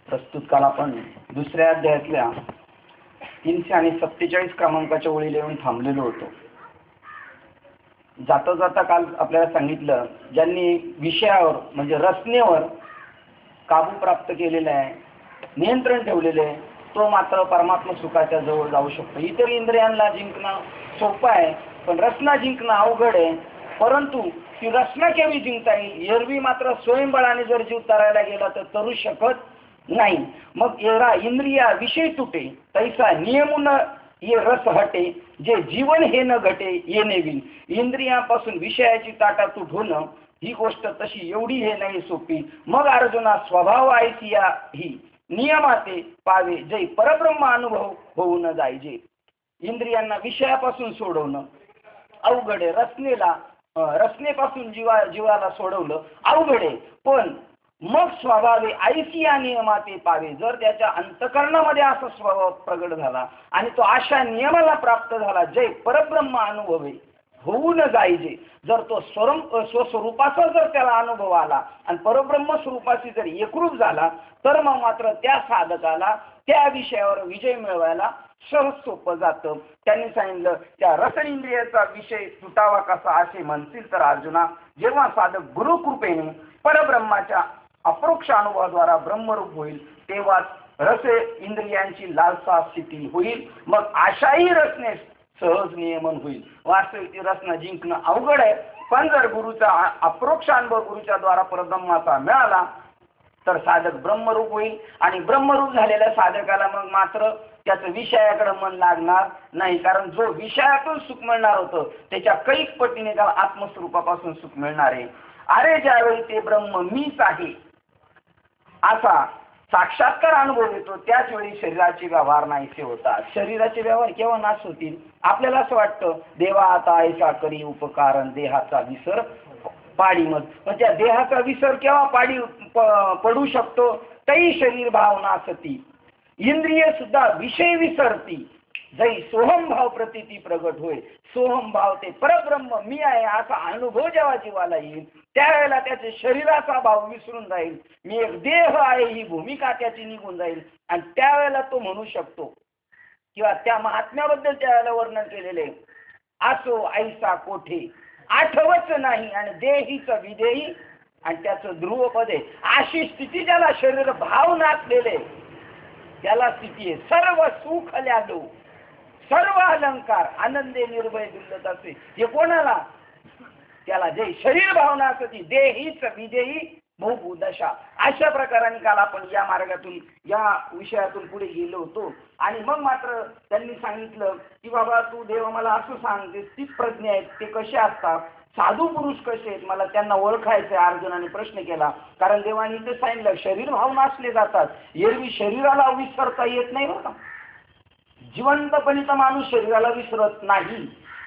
प्रस्तुत काल आपण दुसऱ्या अध्यायातल्या 347 क्रमांकाच्या ओळीला येऊन थांबलेलो होतो. जाता जाता काल आपल्याला सांगितलं, ज्यांनी विषयावर म्हणजे रचनेवर काबू प्राप्त केलेला आहे, नियंत्रण ठेवलेले आहे, तो मात्र परमात्मा सुखाच्या जवळ जाऊ शकतो. इतर इंद्रियांना जिंकणं सोपं आहे, पण रचना जिंकणं अवघड आहे. परंतु ती रचना केवी जिंकता येईल. एरवी मात्र स्वयंबळाने जर जीव तरायला गेला तर तरू शकत नाही. मग एरा इंद्रिया विषय तुटे तैसा नियमून ये रस हटे, जे जीवन हे न घटे ये नेवी. इंद्रियापासून विषयाची ताटातूट होणं ही गोष्ट तशी एवढी हे नाही सोपी. मग अर्जुना स्वभाव ऐसिया ही नियमाते पावे, जय परब्रह्म अनुभव होऊन जायजे. इंद्रियांना विषयापासून सोडवणं अवघड आहे. रचनेपासून जीवाला सोडवलं अवघड आहे. पण मग स्वभावे ऐसिया नियमाते पावे, जर त्याच्या अंतकरणामध्ये असा स्वभाव प्रगट झाला आणि तो अशा नियमाला प्राप्त झाला, जय परब्रह्म अनुभवे होऊन जायजे. जर तो स्वस्वरूपाचा जर त्याला अनुभव आला आणि परब्रह्म स्वरूपाशी जर एकरूप झाला, तर मग मात्र त्या साधकाला त्या विषयावर विजय मिळवायला सहज सोपं जातं. त्यांनी सांगितलं, त्या रसनेंद्रियाचा विषय तुटावा कसा असे म्हणतील तर अर्जुना, जेव्हा साधक गुरुकृपेने परब्रह्माच्या अप्रोक्ष अनुभवाद्वारा ब्रह्मरूप होईल, तेव्हाच रस इंद्रियांची लालसा शिथिल होईल. मग अशाही रचनेस सहज नियमन होईल. वास्तविक रचना जिंकणं अवघड आहे, पण जर गुरुचा अप्रोक्ष अनुभव गुरुच्या द्वारा परब्रह्माचा मिळाला तर साधक ब्रह्मरूप होईल. आणि ब्रह्मरूप झालेल्या साधकाला मग मात्र त्याचं विषयाकडे मन लागणार नाही, कारण जो विषयातून सुख मिळणार होतं त्याच्या कैक पटीने त्याला आत्मस्वरूपापासून सुख मिळणार आहे. अरे ज्यावेळी ते ब्रह्म मीच आहे असा साक्षात्कार अनुभव येतो, त्याच वेळी शरीराचे व्यवहार नाहीसे होतात. शरीराचे व्यवहार केव्हा नाश होतील? आपल्याला असं वाटतं, देवा आता ऐसा करी उपकारण, देहाचा विसर पाडी. मग त्या देहाचा विसर केव्हा पडू शकतो? तई शरीर भावना सती इंद्रिय सुद्धा विषय विसरती, जै सोहम भाव प्रतिती प्रगट होय. सोहम भाव ते परब्रह्म मी आहे असा अनुभव जेव्हा जीवाला येईल, त्यावेळेला त्याचे शरीराचा भाव विसरून जाईल. मी एक देह आहे ही भूमिका त्याची निघून जाईल आणि त्यावेळेला तो म्हणू शकतो, किंवा त्या महात्म्याबद्दल त्यावेळेला वर्णन केलेले, असो ऐसा कोठे आठवच नाही आणि देहीच विदेही आणि त्याचं ध्रुवपद आहे. अशी स्थिती ज्याला शरीर भाव नाचलेले त्याला स्थिती आहे. सर्व सुख ल्यालो सर्व अलंकार आनंदे निर्भय दिल्लत असे. हे कोणाला? त्याला जे शरीर भावना असती, देहीच विदेही बहुदशा. अशा प्रकाराने काल आपण या मार्गातून या विषयातून पुढे गेलो होतो. आणि मग मात्र त्यांनी सांगितलं की बाबा तू देव मला असं सांगते, स्थित प्रज्ञा आहेत ते कसे असतात, साधू पुरुष कसे आहेत, मला त्यांना ओळखायचे. अर्जुनाने प्रश्न केला, कारण देवानी ते सांगितलं शरीर भावना असले जातात. एरवी शरीराला विसरता येत नाही बघा. जिवंतपणी तर माणूस शरीराला विसरत नाही,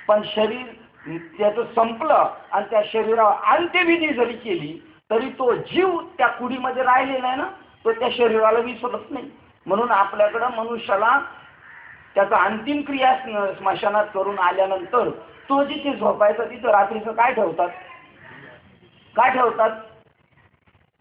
पण शरीर त्याचं संपलं आणि त्या शरीरावर अंत्यविधी जरी केली तरी तो जीव त्या कुडीमध्ये राहिलेला आहे ना, तो त्या शरीराला विसरत नाही. म्हणून आपल्याकडं मनुष्याला त्याचा अंतिम क्रिया स्मशानात करून आल्यानंतर तो जिथे झोपायचा तिथं रात्रीचं काय ठेवतात?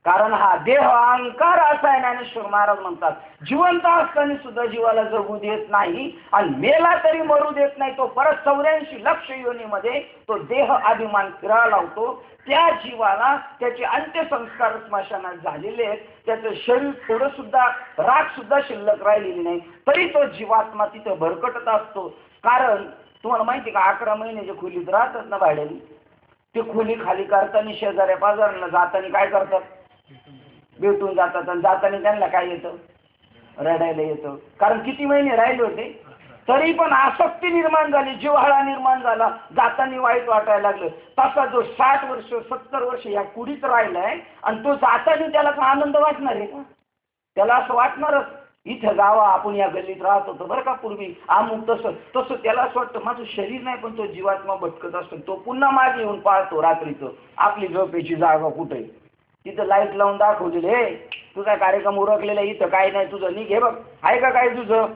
कारण हा देह अहंकार असा आहे. ज्ञानेश्वर महाराज म्हणतात, जिवंत असताना सुद्धा जीवाला जगू देत नाही आणि मेला तरी मरू देत नाही. तो परत 84 लक्ष योनीमध्ये तो देह अभिमान फिरायला लावतो. त्या जीवाला त्याचे अंत्यसंस्कार स्मशानात झालेले आहेत, त्याचं शरीर थोडं सुद्धा राख सुद्धा शिल्लक राहिलेली नाही, तरी तो जीवात्मा तिथं भरकटत असतो. कारण तुम्हाला माहिती का, 11 महिन्याच्या खोलीत राहतात ना भाड्याने, ते खोली खाली करताना शेजाऱ्या पाजारांना जाताना काय करतात? भेटून जातात. आणि जाताना त्यांना काय येतं? रडायला येतं. कारण किती महिने राहिले होते, तरी पण आसक्ती निर्माण झाली, जिव्हाळा निर्माण झाला, जाताना वाईट वाटायला लागलं. तसा जो 60 वर्ष 70 वर्ष या कुडीत राहिलाय आणि तो जाताना त्याला का आनंद वाटणार आहे का? त्याला असं वाटणारच, इथं जावा, आपण या गल्लीत राहत होतो बरं का पूर्वी, अमुक तसं त्याला असं वाटतं. माझं शरीर नाही, पण तो जीवात्मा भटकत असतो. तो पुन्हा मागे येऊन पाहतो रात्रीचं आपली झोपेची जागा कुठे. तिथं लाईट लावून दाखवलेले, हे तुझा कार्यक्रम उरकलेला, इथं काय नाही, तुझं निघे बघ, आहे का काय तुझं?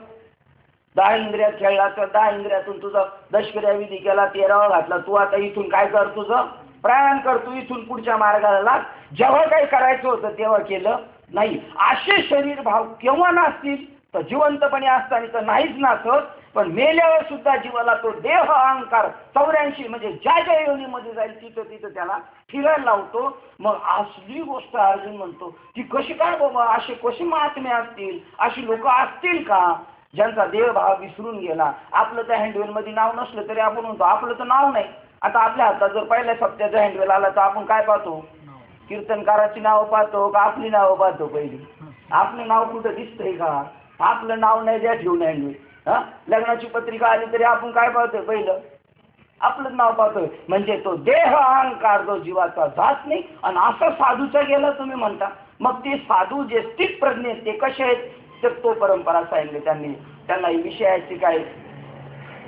10 इंद्रियात खेळला तर 10 इंद्रियातून तुझं दशक्रिया विधी केला, 13वा घातला. तू आता इथून काय कर, तुझं प्रयाण कर, तू इथून पुढच्या मार्गाला लाग. जेव्हा काही करायचं होतं तेव्हा केलं, नाही. असे शरीर भाव केव्हा नासतील तर जिवंतपणे असताना तर नाहीच नासत, पण मेल्यावर सुद्धा जीवाला तो देह अहंकार 84 म्हणजे ज्या ज्या योनीमध्ये जाईल तिथं तिथं त्याला फिरायला लावतो. मग असली गोष्ट अर्जुन म्हणतो ती कशी काय बाबा, असे कशी महात्मे असतील, अशी लोक असतील का ज्यांचा देहभाव विसरून गेला. आपलं त्या हँडवेलमध्ये नाव नसलं तरी आपण म्हणतो आपलं तर नाव नाही. आता आपल्या हातात जर पहिल्या सप्त्याचा हँडवेल आला तर आपण काय पाहतो, कीर्तनकाराची नावं पाहतो का आपली नावं पाहतो. पहिली आपलं नाव कुठं दिसतंय का, आपलं नाव नाही द्या ठेवून हँडवेल. हा, लग्नाची पत्रिका आली तरी आपण काय पाहतोय, पहिलं आपलं नाव पाहतोय. म्हणजे तो देह अहंकार जो जीवाचा जात नाही. आणि असं साधूचा गेला तुम्ही म्हणता, मग ते साधू जे स्थित प्रज्ञ ते कसे आहेत, तर तो परंपरा सांगितले त्यांनी. त्यांना विषयाची काय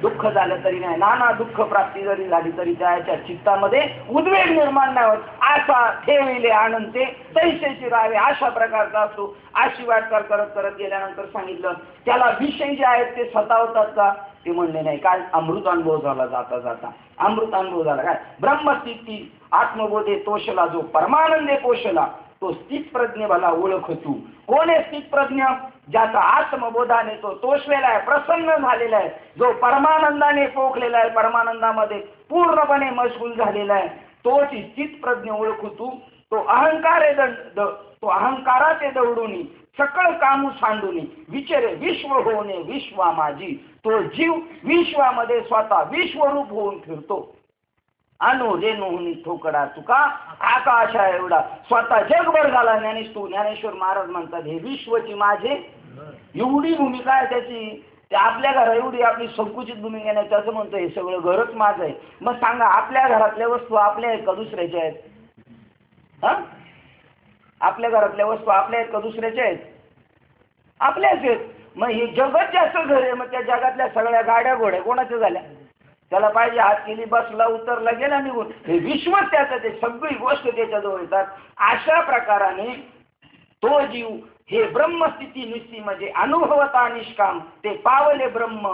दुःख झालं तरी नाही, नाना दुःख प्राप्ती जरी झाली तरी त्याच्या चित्तामध्ये उद्वेग निर्माण नाही होत. असा ठेविले आनंद ते तैसेची राहावे, अशा प्रकारचा असतो. अशी वाटचाल करत करत गेल्यानंतर सांगितलं त्याला विषय जे आहेत ते सतावतात का, ते म्हणले नाही. काय अमृतानुभव झाला, जाता जाता अमृतानुभव झाला. काय ब्रह्मस्थिती आत्मबोधे तोषला, जो परमानंदे पोषला तो स्थित प्रज्ञ भला ओळख तू. कोण आहे स्थित प्रज्ञ, ज्याचा आत्मबोधाने तो तोषलेला आहे, प्रसन्न झालेला आहे, जो परमानंदाने पोखलेला आहे, परमानंदामध्ये पूर्णपणे मशगूल झालेला आहे, तोच स्थित प्रज्ञ ओळखू तू. तो अहंकार तो अहंकाराचे दौडूनी सकळ कामू सांडूनी विचारे विश्व होणे विश्वा माझी. तो जीव विश्वामध्ये स्वतः विश्वरूप होऊन फिरतो. अनु रेणूनी ठोकडा तुका आकाशा एवढा स्वतः जगभर झाला. ज्ञानेश्वर महाराज म्हणतात हे विश्वची माझे एवढी भूमिका आहे त्याची. ते आपल्या घरा एवढी आपली संकुचित भूमिका नाही. त्याचं म्हणतो हे सगळं घरच माझं आहे. मग सांगा आपल्या घरातल्या वस्तू आपल्या आहेत का दुसऱ्याच्या आहेत? हा, आपल्या घरातल्या वस्तू आपल्या आहेत का दुसऱ्याच्या आहेत? आपल्याच आहेत. मग हे जगत ज्याचं घर आहे, मग त्या जगातल्या सगळ्या गाड्या घोड्या कोणाच्या झाल्या? त्याला पाहिजे हात केली, बसला, उतरला, गेला निघून. हे विश्वच त्याचं, ते सगळी गोष्ट त्याच्याजवळ येतात. अशा प्रकाराने तो जीव हे ब्रह्मस्थिती निस्ती म्हणजे अनुभवता निष्काम ते पावले ब्रह्म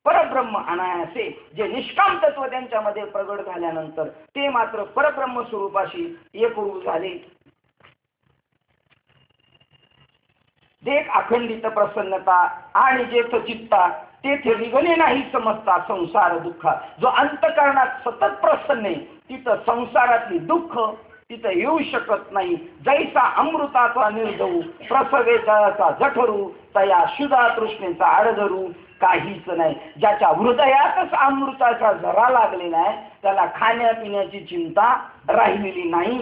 परब्रह्म अनायासे. जे निष्काम तत्व त्यांच्यामध्ये प्रगट झाल्यानंतर ते मात्र परब्रह्म स्वरूपाशी एकरूप झाले. देख अखंडित प्रसन्नता आणि जेथ चित्ता तेथे विघ्ने नाही समजता संसार दुःखा. जो अंतकरणात सतत प्रसन्न आहे तिथं संसारातली दुःख तिथं येऊ शकत नाही. जैसा अमृताचा निर्धरू प्रसवेचा जठरू तया शुदा तृष्णेचा आडधरू काहीच नाही. ज्याच्या हृदयातच अमृताचा झरा लागलेला आहे त्याला खाण्यापिण्याची चिंता राहिलेली नाही.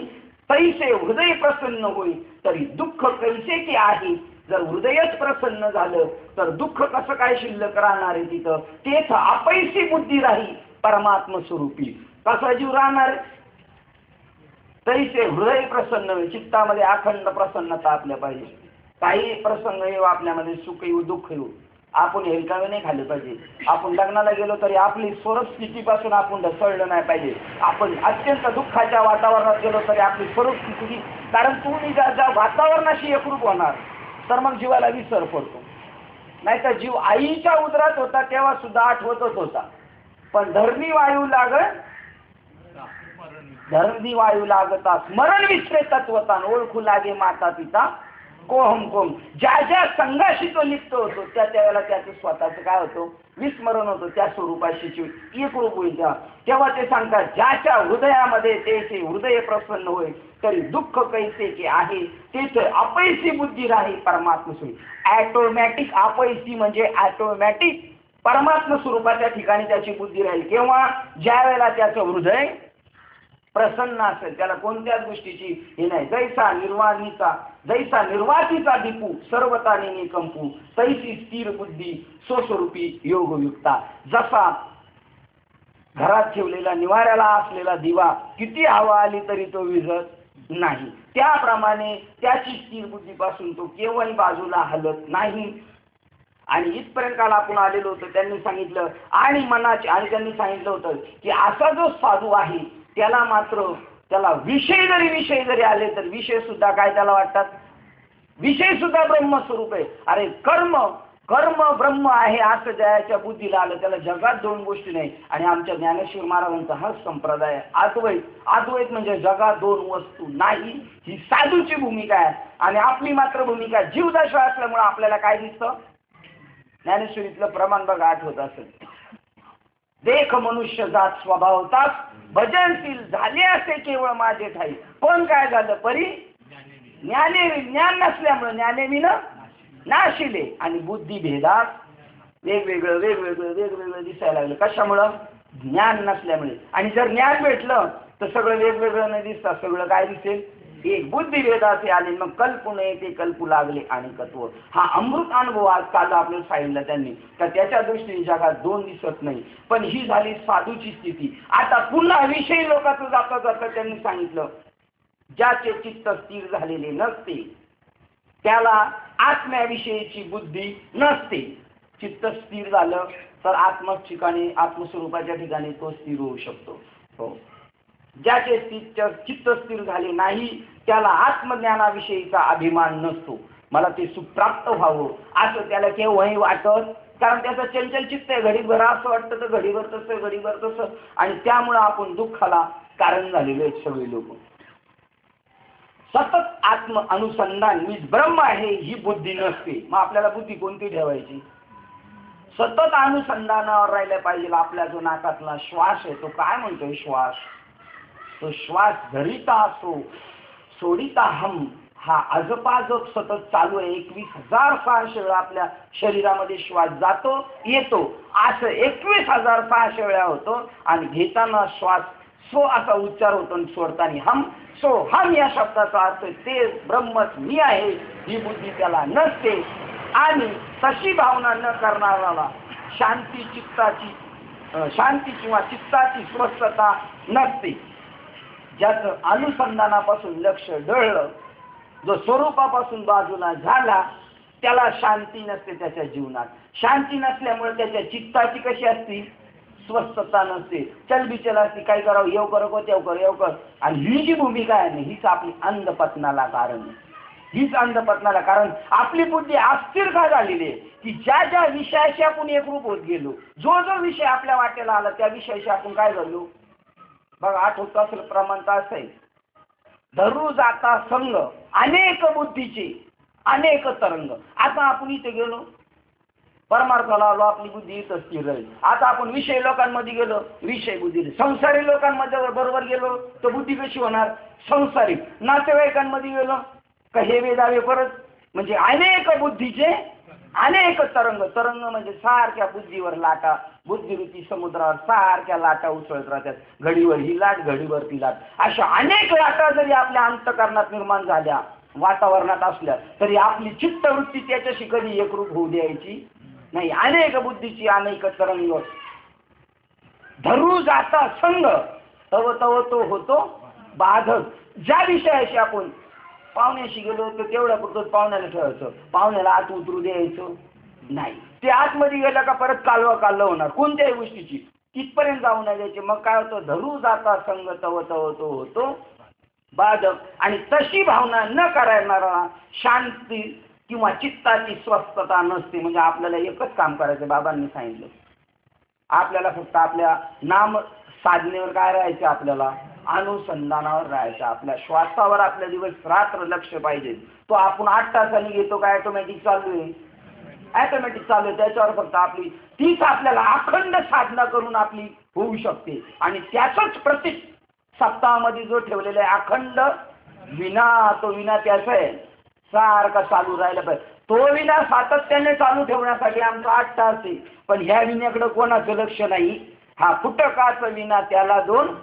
तैसे हृदय प्रसन्न होईल तरी दुःख कैसे की आहे. जर हृदयच प्रसन्न झालं तर दुःख कसं काय शिल्लक राहणार आहे तिथं. तेच अपैसी बुद्धी राही परमात्म स्वरूपी. कसा जीव राहणार? तैसे हृदय प्रसन्न होईल. चित्तामध्ये अखंड प्रसन्नता आपल्या पाहिजे. काही प्रसंग येऊ आपल्यामध्ये, सुख येऊ दुःख येऊ, आपण हेलकावे नाही खाल्ले पाहिजे. आपण लग्नाला गेलो तरी आपली स्वरूप स्थितीपासून आपण ढसळलं नाही पाहिजे. आपण अत्यंत दुःखाच्या वातावरणात गेलो तरी आपली स्वरूप स्थिती, कारण तुम्ही ज्या वातावरणाशी एकरूप होणार तर मग जीवाला विसर पडतो. नाही तर जीव आईच्या उदरात होता तेव्हा सुद्धा आठवतच होता. पण धरणी वायू लागता स्मरण विसरे तत्वतान ओळखू लागे माता पिता कोहम कोम. ज्या ज्या संघाशी तो लिप्त होतो त्या त्यावेळेला त्याचं स्वतःचं काय होतं विस्मरण होतं. त्या स्वरूपाशी एकरूप होईल तेव्हा ते सांगतात ज्याच्या हृदयामध्ये ते हृदय प्रसन्न होईल तरी दुःख कैसे की आहे तेथे अपैसी बुद्धी राही परमात्मा स्वरूप. ॲटोमॅटिक अपैसी म्हणजे ॲटोमॅटिक परमात्मा स्वरूपाच्या ठिकाणी त्याची बुद्धी राहील. केव्हा? ज्या वेळेला त्याचं हृदय प्रसन्न असेल, त्याला कोणत्याच गोष्टीची हे नाही. जैसा निर्वातीचा दीपू सर्वताने कंपू तैसी स्थिर बुद्धी स्वस्वरूपी योगयुक्ता. जसा घरात ठेवलेला निवाऱ्याला असलेला दिवा किती हवा आली तरी तो विझत नाही, त्याप्रमाणे त्याची स्थिर बुद्धीपासून तो केव्हाही बाजूला हलत नाही. आणि इथपर्यंत काल आपण आलेलो होतो. त्यांनी सांगितलं आणि त्यांनी सांगितलं होतं की असा जो साधू आहे त्याला मात्र त्याला विषय जरी आले तर विषय सुद्धा काय त्याला वाटतात, विषय सुद्धा ब्रह्मस्वरूप आहे. अरे कर्म कर्म ब्रह्म आहे असं ज्याच्या बुद्धीला आलं त्याला जगात दोन गोष्टी नाही. आणि आमच्या ज्ञानेश्वर महाराजांचा हा संप्रदाय अद्वैत. अद्वैत म्हणजे जगात दोन वस्तू नाही, ही साधूची भूमिका आहे. आणि आपली मात्र भूमिका जीवदशा असल्यामुळे आपल्याला काय दिसतं, ज्ञानेश्वरीतलं प्रमाण बघा आठवत असेल, देख मनुष्य जात स्वभावताच भजनशील झाले असे केवळ माझे ठाई. पण काय झालं, परी ज्ञान नसल्यामुळे ज्ञानेविना नाशिले. आणि बुद्धी भेदात वेगवेगळं वेगवेगळं वेगवेगळं दिसायला लागलं. कशामुळं, ज्ञान नसल्यामुळे. आणि जर ज्ञान भेटलं तर सगळं वेगवेगळं न दिसता सगळं काय दिसेल, एक. बुद्धी भेदाचे आले मग कल्पू नये ते कल्पू लागले आणि तत्व. हा अमृत अनुभव आज काल आपल्याला सांगितलं त्यांनी, तर त्याच्या दृष्टीने जगात दोन दिसत नाही. पण ही झाली साधूची स्थिती. आता पुन्हा विषयी लोकांचं जाता जाता त्यांनी सांगितलं, ज्याचे चित्त स्थिर झालेले नसते त्याला आत्म्याविषयीची बुद्धी नसते. चित्त स्थिर झालं तर ठिकाणी आत्मस्वरूपाच्या ठिकाणी तो स्थिर होऊ शकतो. हो, ज्याचे चित्त स्थिर झाले नाही त्याला आत्मज्ञानाविषयीचा अभिमान नसतो. मला ते सुख प्राप्त व्हावं असं त्याला केव्हाही वाटत, कारण त्याचं चंचल चित्त आहे. घडीभर असं वाटतं तर घडीभर तसं, घडीभर तसं. आणि त्यामुळं आपण दुःखाला कारण झालेले आहेत सगळे लोक. सतत आत्म अनुसंधान मी ब्रह्म आहे ही बुद्धी नसते. मग आपल्याला बुद्धी कोणती ठेवायची, सतत अनुसंधानावर राहिल्या पाहिजे. आपल्या जो नाकातला श्वास आहे तो काय म्हणतोय, श्वास, तो श्वास धरिता असो सोडिता हम, हा अजपाजप सतत चालू आहे. 21,600 वेळा आपल्या शरीरामध्ये श्वास जातो येतो, असं 21,600 वेळा होतो. आणि घेताना श्वास सो असा उच्चार होतो आणि सोडताना हम. सो हम या शब्दाचा अर्थ ते ब्रह्मच मी आहे ही बुद्धी त्याला नसते. आणि तशी भावना न करणाऱ्याला शांती किंवा चित्ताची स्वस्थता नसते. ज्याचं अनुसंधानापासून लक्ष डळलं, जो स्वरूपापासून बाजूला झाला, त्याला शांती नसते. त्याच्या जीवनात शांती नसल्यामुळे त्याच्या चित्ताची कशी असती, स्वस्थता नसते. चलबिचल असते, काय करावं, येऊ करो तेव कर येऊ कर. आणि ही जी भूमिका आहे ना, हीच आपली अंधपतनाला कारण आहे. हीच अंधपतनाला कारण आपली बुद्धी अस्थिर का झालेली आहे, की ज्या ज्या विषयाशी आपण एकरूप होत गेलो, जो जो विषय आपल्या वाटेला आला त्या विषयाशी आपण काय झालो बघा. आठवत असेल प्रमाण तर असं आहे, धरू जाता संग अनेक बुद्धीचे अनेक तरंग. आता आपण इथे गेलो परमार्थाला आलो, आपली बुद्धी इथं स्थिर राहील. आता आपण विषय लोकांमध्ये गेलो, विषय बुद्धी. संसारी लोकांमध्ये बरोबर गेलो तर बुद्धी कशी होणार, संसारी. नातेवाईकांमध्ये गेलो का हे वेदावे परत. म्हणजे अनेक बुद्धीचे अनेक तरंग. तरंग म्हणजे सारख्या बुद्धीवर लाटा, बुद्धिरूपी समुद्रावर सारख्या लाटा उसळत राहतात. घडीवर ही लाट, घडीवर ती लाट. अशा अनेक लाटा जरी आपल्या अंतःकरणात निर्माण झाल्या, वातावरणात असल्या, तरी आपली चित्तवृत्ती त्याच्याशी कधी एकरूप होऊ द्यायची नाही. अनेक बुद्धीची अनेक तरंग. धरू जाता संग तव तव तो होतो बाधक. ज्या विषयाशी आपण पाहुण्याशी गेलो तर तेवढ्या पुरतं पाहुण्याला ठेवायचं, पाहुण्याला आत उतरू द्यायचं नाही. ते आतमध्ये गेलं का परत कालवा होणार कोणत्याही गोष्टीची, तिथपर्यंत जाऊ नाही द्यायचे. मग काय होतं, धरू जाता संग तव तव तो होतो बाधक. आणि तशी भावना न करणारा शांती किंवा चित्ताची स्वस्थता नसते. म्हणजे आपल्याला एकच काम करायचं, बाबांनी सांगितलं, आपल्याला फक्त आपल्या नाम साधनेवर काय राहायचं, आपल्याला अनुसंधानावर राहायचं. आपल्या श्वासावर आपल्या दिवस रात्र लक्ष पाहिजे. तो आपण 8 तासांनी घेतो का ऑटोमॅटिक चालू आहे, ऑटोमॅटिक चालू आहे. त्याच्यावर फक्त आपली तीच आपल्याला अखंड साधना करून आपली होऊ शकते. आणि त्याचंच प्रतीक सप्ताहामध्ये जो ठेवलेला आहे अखंड विना, तो विना त्याचा आहे, सारखा चालू राहिला पाहिजे. तो विना सातत्याने चालू ठेवण्यासाठी आमचा 8 तास आहे. पण ह्या विण्याकडे कोणाचं लक्ष नाही. हा फुटकाचं विना त्याला 2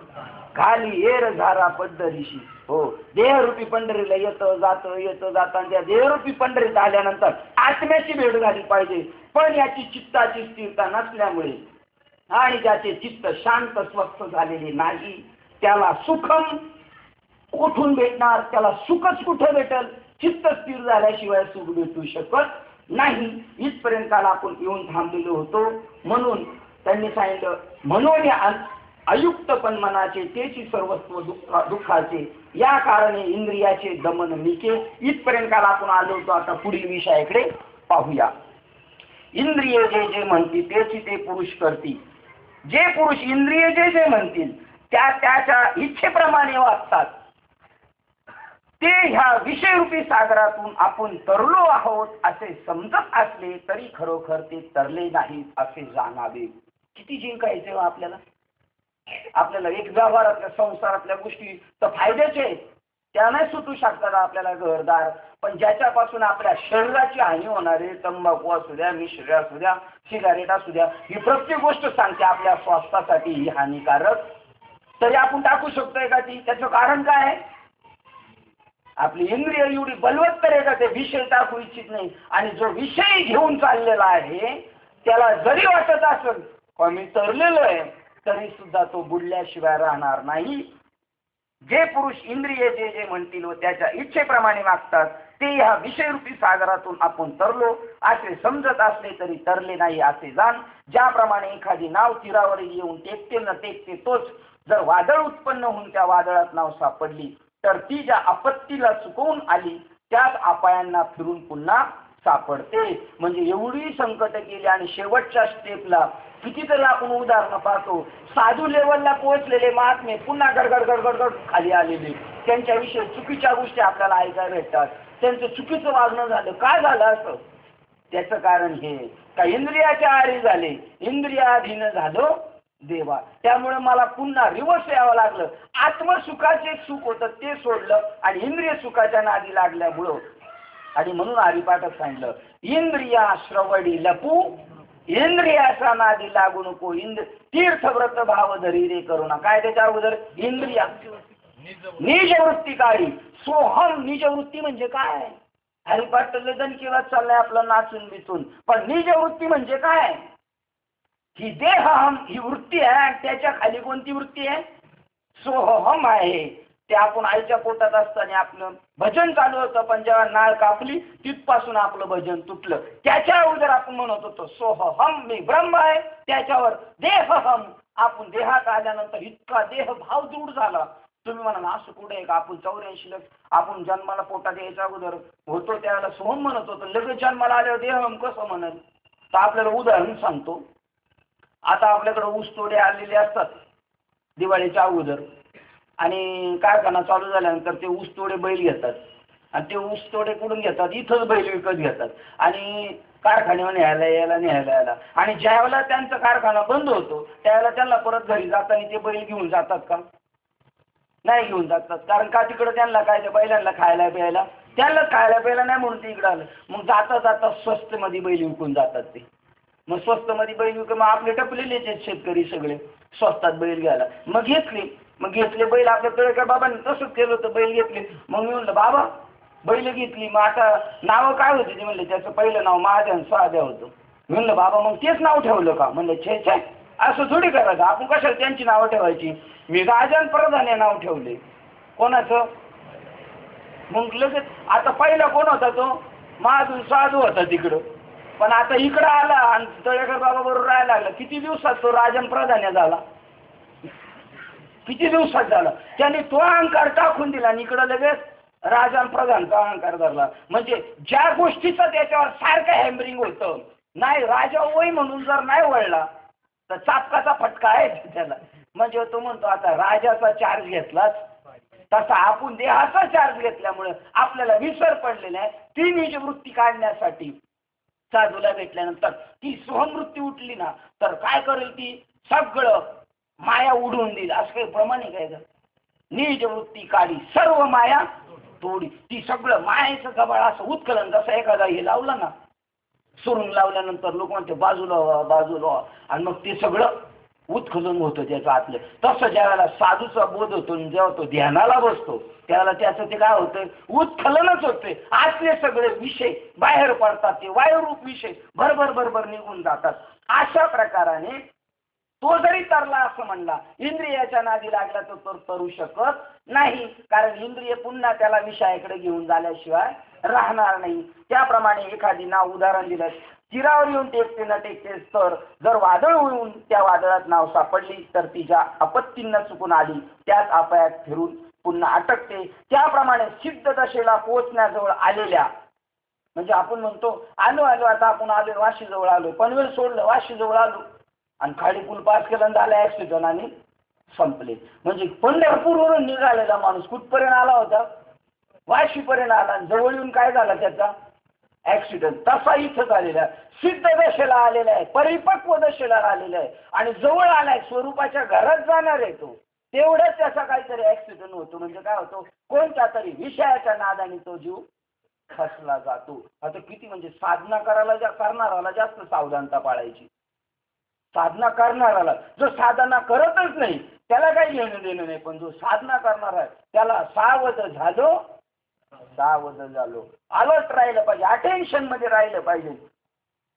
खाली येर झारा पद्धतीशी. हो, देहरूपी पंढरीला येतं जातं. आणि त्या देहरूपी पंढरीत आल्यानंतर आत्म्याची भेट झाली पाहिजे. पण याची चित्ताची स्थिरता नसल्यामुळे आणि ज्याचे चित्त शांत स्वस्थ झालेले नाही त्याला सुखम कुठून भेटणार, त्याला सुखच कुठं भेटल. चित्त स्थिर झाल्याशिवाय सुख भेटू शकत नाही. इथपर्यंत काल आपण येऊन थांबलेलो होतो. म्हणून त्यांनी सांगितलं, म्हणून अयुक्तपण मनाचे तेची सर्वस्व दुःखाचे, या कारणे इंद्रियाचे दमन मिके. इथपर्यंत काल आपण आलो होतो. आता पुढील विषयाकडे पाहूया. इंद्रिय जे जे म्हणतील तेची ते पुरुष करतील. जे पुरुष इंद्रिय जे जे म्हणतील त्याच्या इच्छेप्रमाणे वागतात ते ह्या विषयरूपी सागरातून आपण तरलो आहोत असे समजत असले तरी खरोखर ते तरले नाहीत असे जाणावे. किती जिंकायचे आपल्याला. आपल्याला एक व्यवहारातल्या संसारातल्या गोष्टी तर फायद्याचे आहेत, त्या नाही सुटू शकतात आपल्याला घरदार, पण ज्याच्यापासून आपल्या शरीराची हानी होणार आहे, तंबाखू असू द्या, मिश्री असू द्या, सिगारेट असू द्या, ही प्रत्येक गोष्ट सांगते आपल्या स्वास्थ्यासाठी ही हानिकारक, तरी आपण टाकू शकतोय का ती? त्याचं कारण काय आहे? आपली इंद्रिय एवढी बलवत्तर आहे का ते विषय टाकू इच्छित नाही. आणि जो विषय घेऊन चाललेला आहे त्याला जरी वाटत असेल मी तरलेलो आहे तरी सुद्धा तो बुडल्याशिवाय राहणार नाही. जे पुरुष इंद्रिय जे जे म्हणतील व त्याच्या इच्छेप्रमाणे वागतात ते ह्या विषयरूपी सागरातून आपण तरलो असे समजत असले तरी तरले नाही असे जाण. ज्याप्रमाणे एखादी नाव तीरावर येऊन टेकते न टेकते तोच जर वादळ उत्पन्न होऊन त्या वादळात नाव सापडली तर ती ज्या आपत्तीला चुकवून आली त्याच अपायांना फिरून पुन्हा सापडते. म्हणजे एवढी संकट केली आणि शेवटच्या स्टेपला कितीतरी आपण उदाहरणं पाहतो. साधू लेवलला पोहोचलेले महात्मे पुन्हा गडगड गडगड गड खाली आलेले, त्यांच्याविषयी चुकीच्या गोष्टी आपल्याला ऐकायला भेटतात. त्यांचं चुकीचं वागणं झालं. काय झालं असं? त्याचं कारण हे का इंद्रियाच्या आहारी झाले, इंद्रियाधीन झालो देवा. त्यामुळे मला पुन्हा रिवर्स यावं लागलं. आत्मसुखाचे सुख होतं ते सोडलं आणि इंद्रिय सुखाच्या नादी लागल्यामुळं. आणि म्हणून हरिपाठात सांगितलं इंद्रिया श्रवडी लपू इंद्रियाचा नादी लागू नको. तीर्थव्रत भाव धरी रे करुणा. काय त्याच्या अगोदर? इंद्रिया निजवृत्ती काळी सोहम. निजवृत्ती म्हणजे काय? हरिपाठ लदन किंवा चाललंय आपलं नाचून बिचून, पण निजवृत्ती म्हणजे काय? ही देहम ही वृत्ती आहे आणि त्याच्या खाली कोणती वृत्ती आहे? सोहम आहे. ते आपण आईच्या पोटात असताना आपलं भजन चालू होतं, पण जेव्हा नाळ कापली तिथपासून आपलं भजन तुटलं. त्याच्या अगोदर आपण म्हणत होतो सोहम मी ब्रह्म आहे. त्याच्यावर देहम. आपण देहात आल्यानंतर इतका देह भाव दृढ झाला. तुम्ही म्हणाल असं कुठे आहे का? आपण 84 लक्ष आपण जन्माला पोटात यायच्या अगोदर होतो त्यावेळेला सोहम म्हणत होतो, लगेच जन्माला आल्यावर देहम कसं म्हणत? तर आपल्याला उदाहरण सांगतो. आता आपल्याकडे ऊसतोडे आलेले असतात दिवाळीच्या अगोदर, आणि कारखाना चालू झाल्यानंतर ते ऊसतोडे बैल घेतात आणि ते ऊसतोडे कुठून घेतात? इथंच बैल विकत घेतात आणि कारखान्यावर न्यायला आणि ज्यावेळेला त्यांचा कारखाना बंद होतो त्यावेळेला त्यांना परत घरी जाताना ते बैल घेऊन जातात का? नाही घेऊन जातात. कारण का? तिकडं त्यांना काय, त्या बैलांना खायला प्यायला, त्यांनाच खायला प्यायला नाही म्हणून ते इकडं आलं. मग जाता जाता स्वस्तमध्ये बैल विकून जातात ते. मग स्वस्तमध्ये बैल विकून मग आपले टपलेलेच आहेत शेतकरी सगळे स्वस्तात बैल घ्यायला. मग घेतले बैल. आपल्याकडे काय बाबांनी तसंच केलं होतं, बैल घेतले. मग मी म्हणलं बाबा बैल घेतली, मग आता नावं काय होते? ते म्हणले त्याचं पहिलं नाव महादेव स्वाद्या होतं. म्हणलं बाबा मग तेच नाव ठेवलं का? म्हणलं छे छे असं थोडी करायचं. आपण कशाला त्यांची नावं ठेवायची? मी राजन प्रधान हे नाव ठेवले. कोणाचं? मग लगेच आता पहिला कोण होता? तो महादेव साधू होता तिकडं, पण आता इकडं आला आणि तळेकर बाबा बरोबर राहायला लागला. किती दिवसात तो राजन प्रधान झाला? किती दिवसात झाला? त्यांनी तो अहंकार टाकून दिला आणि इकडं लगेच राजन प्रधानचा अहंकार धरला. म्हणजे ज्या गोष्टीचं त्याच्यावर सारखं हॅमरिंग होतं, नाही राजा वय म्हणून जर नाही वळला तर चापकाचा फटका आहे त्याला. म्हणजे तो म्हणतो आता राजाचा चार्ज घेतलाच, तसा आपण देहाचा चार्ज घेतल्यामुळे आपल्याला विसर पडलेला आहे. ती निज वृत्ती काढण्यासाठी साधूला भेटल्यानंतर ती सोहमवृत्ती उठली ना तर काय करेल? ती सगळं माया उडवून देईल. असं काही प्रमाणे काय झालं? निज वृत्ती काढी सर्व माया तोडी. ती सगळं मायेचं गबाळ असं उत्कलन, जसं एखादा हे लावलं ना सुरुंग लावल्यानंतर लोक म्हणते बाजूला व्हा बाजूला व्हा, आणि मग ते सगळं उत्खनन होतं त्याचं आतलं. तसं ज्यावेळेला साधूचा बोध होतो जेव्हा तो ध्यानाला बसतो त्यावेळेला त्याचं ते काय होतं? उत्खननच होते. आतले सगळे विषय बाहेर पडतात, ते वायुरूप विषय भरभर भरभर निघून जातात. अशा प्रकाराने तो जरी तरला असं म्हणला, इंद्रियाच्या नादी लागला तर तरू शकत नाही. कारण इंद्रिय पुन्हा त्याला विषयाकडे घेऊन झाल्याशिवाय राहणार नाही. त्याप्रमाणे एखादी नाव उदाहरण दिलं, तीरावर येऊन टेकते न टेकते तर जर वादळ होऊन त्या वादळात नाव सापडली तर तिच्या आपत्तींना चुकून आली त्याच अपायात फिरून पुन्हा अटकते. त्याप्रमाणे सिद्ध दशेला पोहोचण्याजवळ आलेल्या म्हणजे आपण म्हणतो आलो आलो, आता आपण आलो वाशीजवळ आलो, पनवेल सोडलं वाशीजवळ आलो आणि खाडी पूल पास केला आणि झाला ॲक्सिडेंट आणि संपले. म्हणजे पंढरपूरवरून निघालेला माणूस कुठपर्यंत आला होता? वाशीपर्यंत आला आणि जवळ येऊन काय झाला त्याचा? ॲक्सिडेंट. तसा इथं झालेला सिद्ध दशेला आलेला आहे, परिपक्व दशेला आलेला आहे आणि जवळ आलाय, स्वरूपाच्या घरात जाणार आहे तो, तेवढंच त्याचा काहीतरी ॲक्सिडेंट होतो. म्हणजे काय होतो? कोणत्या तरी विषयाच्या नादाने तो जीव खसला जातो. आता किती म्हणजे साधना करणाराला जास्त सावधानता पाळायची. साधना करणाराला, जो साधना करतच नाही त्याला काही घेणं देणं नाही, पण जो साधना करणार आहे त्याला सावध झालो अलर्ट राहिलं पाहिजे, अटेन्शन मध्ये राहिलं पाहिजे.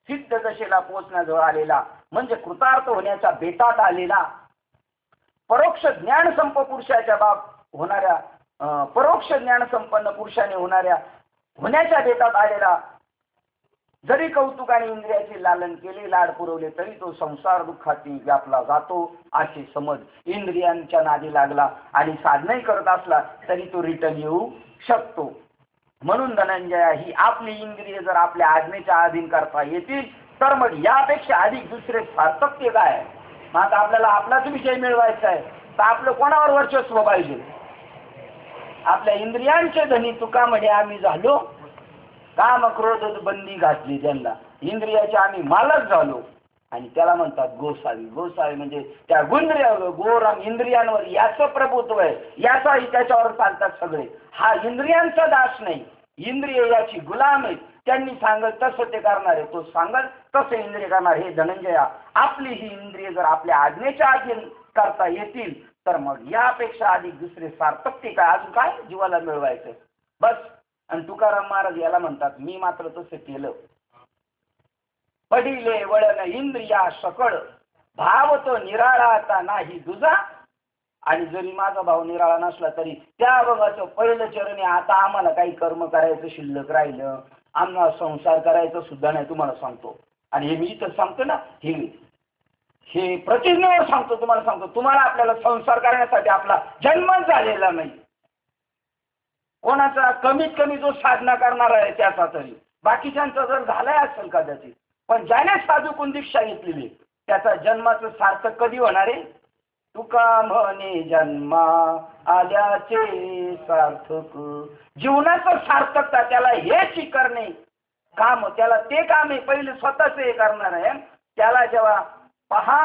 सिद्ध दशेला पोहोचण्याजवळ आलेला म्हणजे कृतार्थ होण्याच्या बेतात आलेला, परोक्ष ज्ञान संप पुरुषाच्या होणाऱ्या, परोक्ष ज्ञान संपन्न पुरुषाने होण्याच्या बेतात आलेला, जरी कौतुकाने इंद्रियाचे लालन केले, लाड पुरवले, तरी तो संसार दुःखाती व्यापला जातो अशी समज. इंद्रियांच्या नादी लागला आणि साधनाही करत असला तरी तो रिटर्न येऊ शकतो. म्हणून धनंजया, ही आपली इंद्रिय जर आपल्या आज्ञेच्या अधीन करता येतील तर मग यापेक्षा अधिक दुसरे सार्थक्य काय? मग आता आपल्याला आपलाच विजय मिळवायचा आहे तर आपलं कोणावर वर्चस्व पाहिजे? आपल्या इंद्रियांचे धनी तुका म्हणे आम्ही झालो, काम क्रोध बंदी घातली त्यांना, इंद्रियाचे आम्ही मालक झालो. आणि त्याला म्हणतात गोसावी. गोसावी म्हणजे त्या गोराम इंद्रियांवर याचं प्रभुत्व आहे, याचाही त्याच्यावर चालतात सगळे. हा इंद्रियांचा दास नाही, इंद्रिय याची गुलाम आहे. त्यांनी सांगल तसं ते करणार आहे, तो सांगल तसं इंद्रिय करणार. हे धनंजया, आपली ही इंद्रिय जर आपल्या आज्ञेच्या अधीन करता येतील तर मग यापेक्षा अधिक दुसरे सार्थक्य काय? अजून काय जीवाला मिळवायचं? बस. आणि तुकाराम महाराज याला म्हणतात, मी मात्र तसं केलं. पडिले वळण इंद्रिया सकळ, भाव तो निराळा आता नाही दुजा. आणि जरी माझा भाव निराळा नसला तरी त्या भावाचं पहिलं चरण आहे, आता आम्हाला काही कर्म करायचं शिल्लक राहिलं, आम्हाला संसार करायचं सुद्धा नाही, तुम्हाला सांगतो. आणि हे मी इथं सांगतो ना, हे प्रतिज्ञेवर सांगतो, तुम्हाला सांगतो, तुम्हाला आपल्याला संसार करण्यासाठी आपला जन्मच झालेला नाही. कोणाचा कमीत कमी जो साधना करणार आहे त्याचा तरी, बाकीच्यांचा जर झालाय असेल कदाचित, पण ज्याने साधूकून दीक्षा घेतलेली त्याचा जन्माचं सार्थक कधी होणार आहे? तुका म्हणे जन्मा आल्याचे सार्थक. जीवनाचं सार्थकता त्याला हे करणे काम, त्याला ते काम आहे पहिले स्वतःच हे करणार आहे. त्याला जेव्हा पहा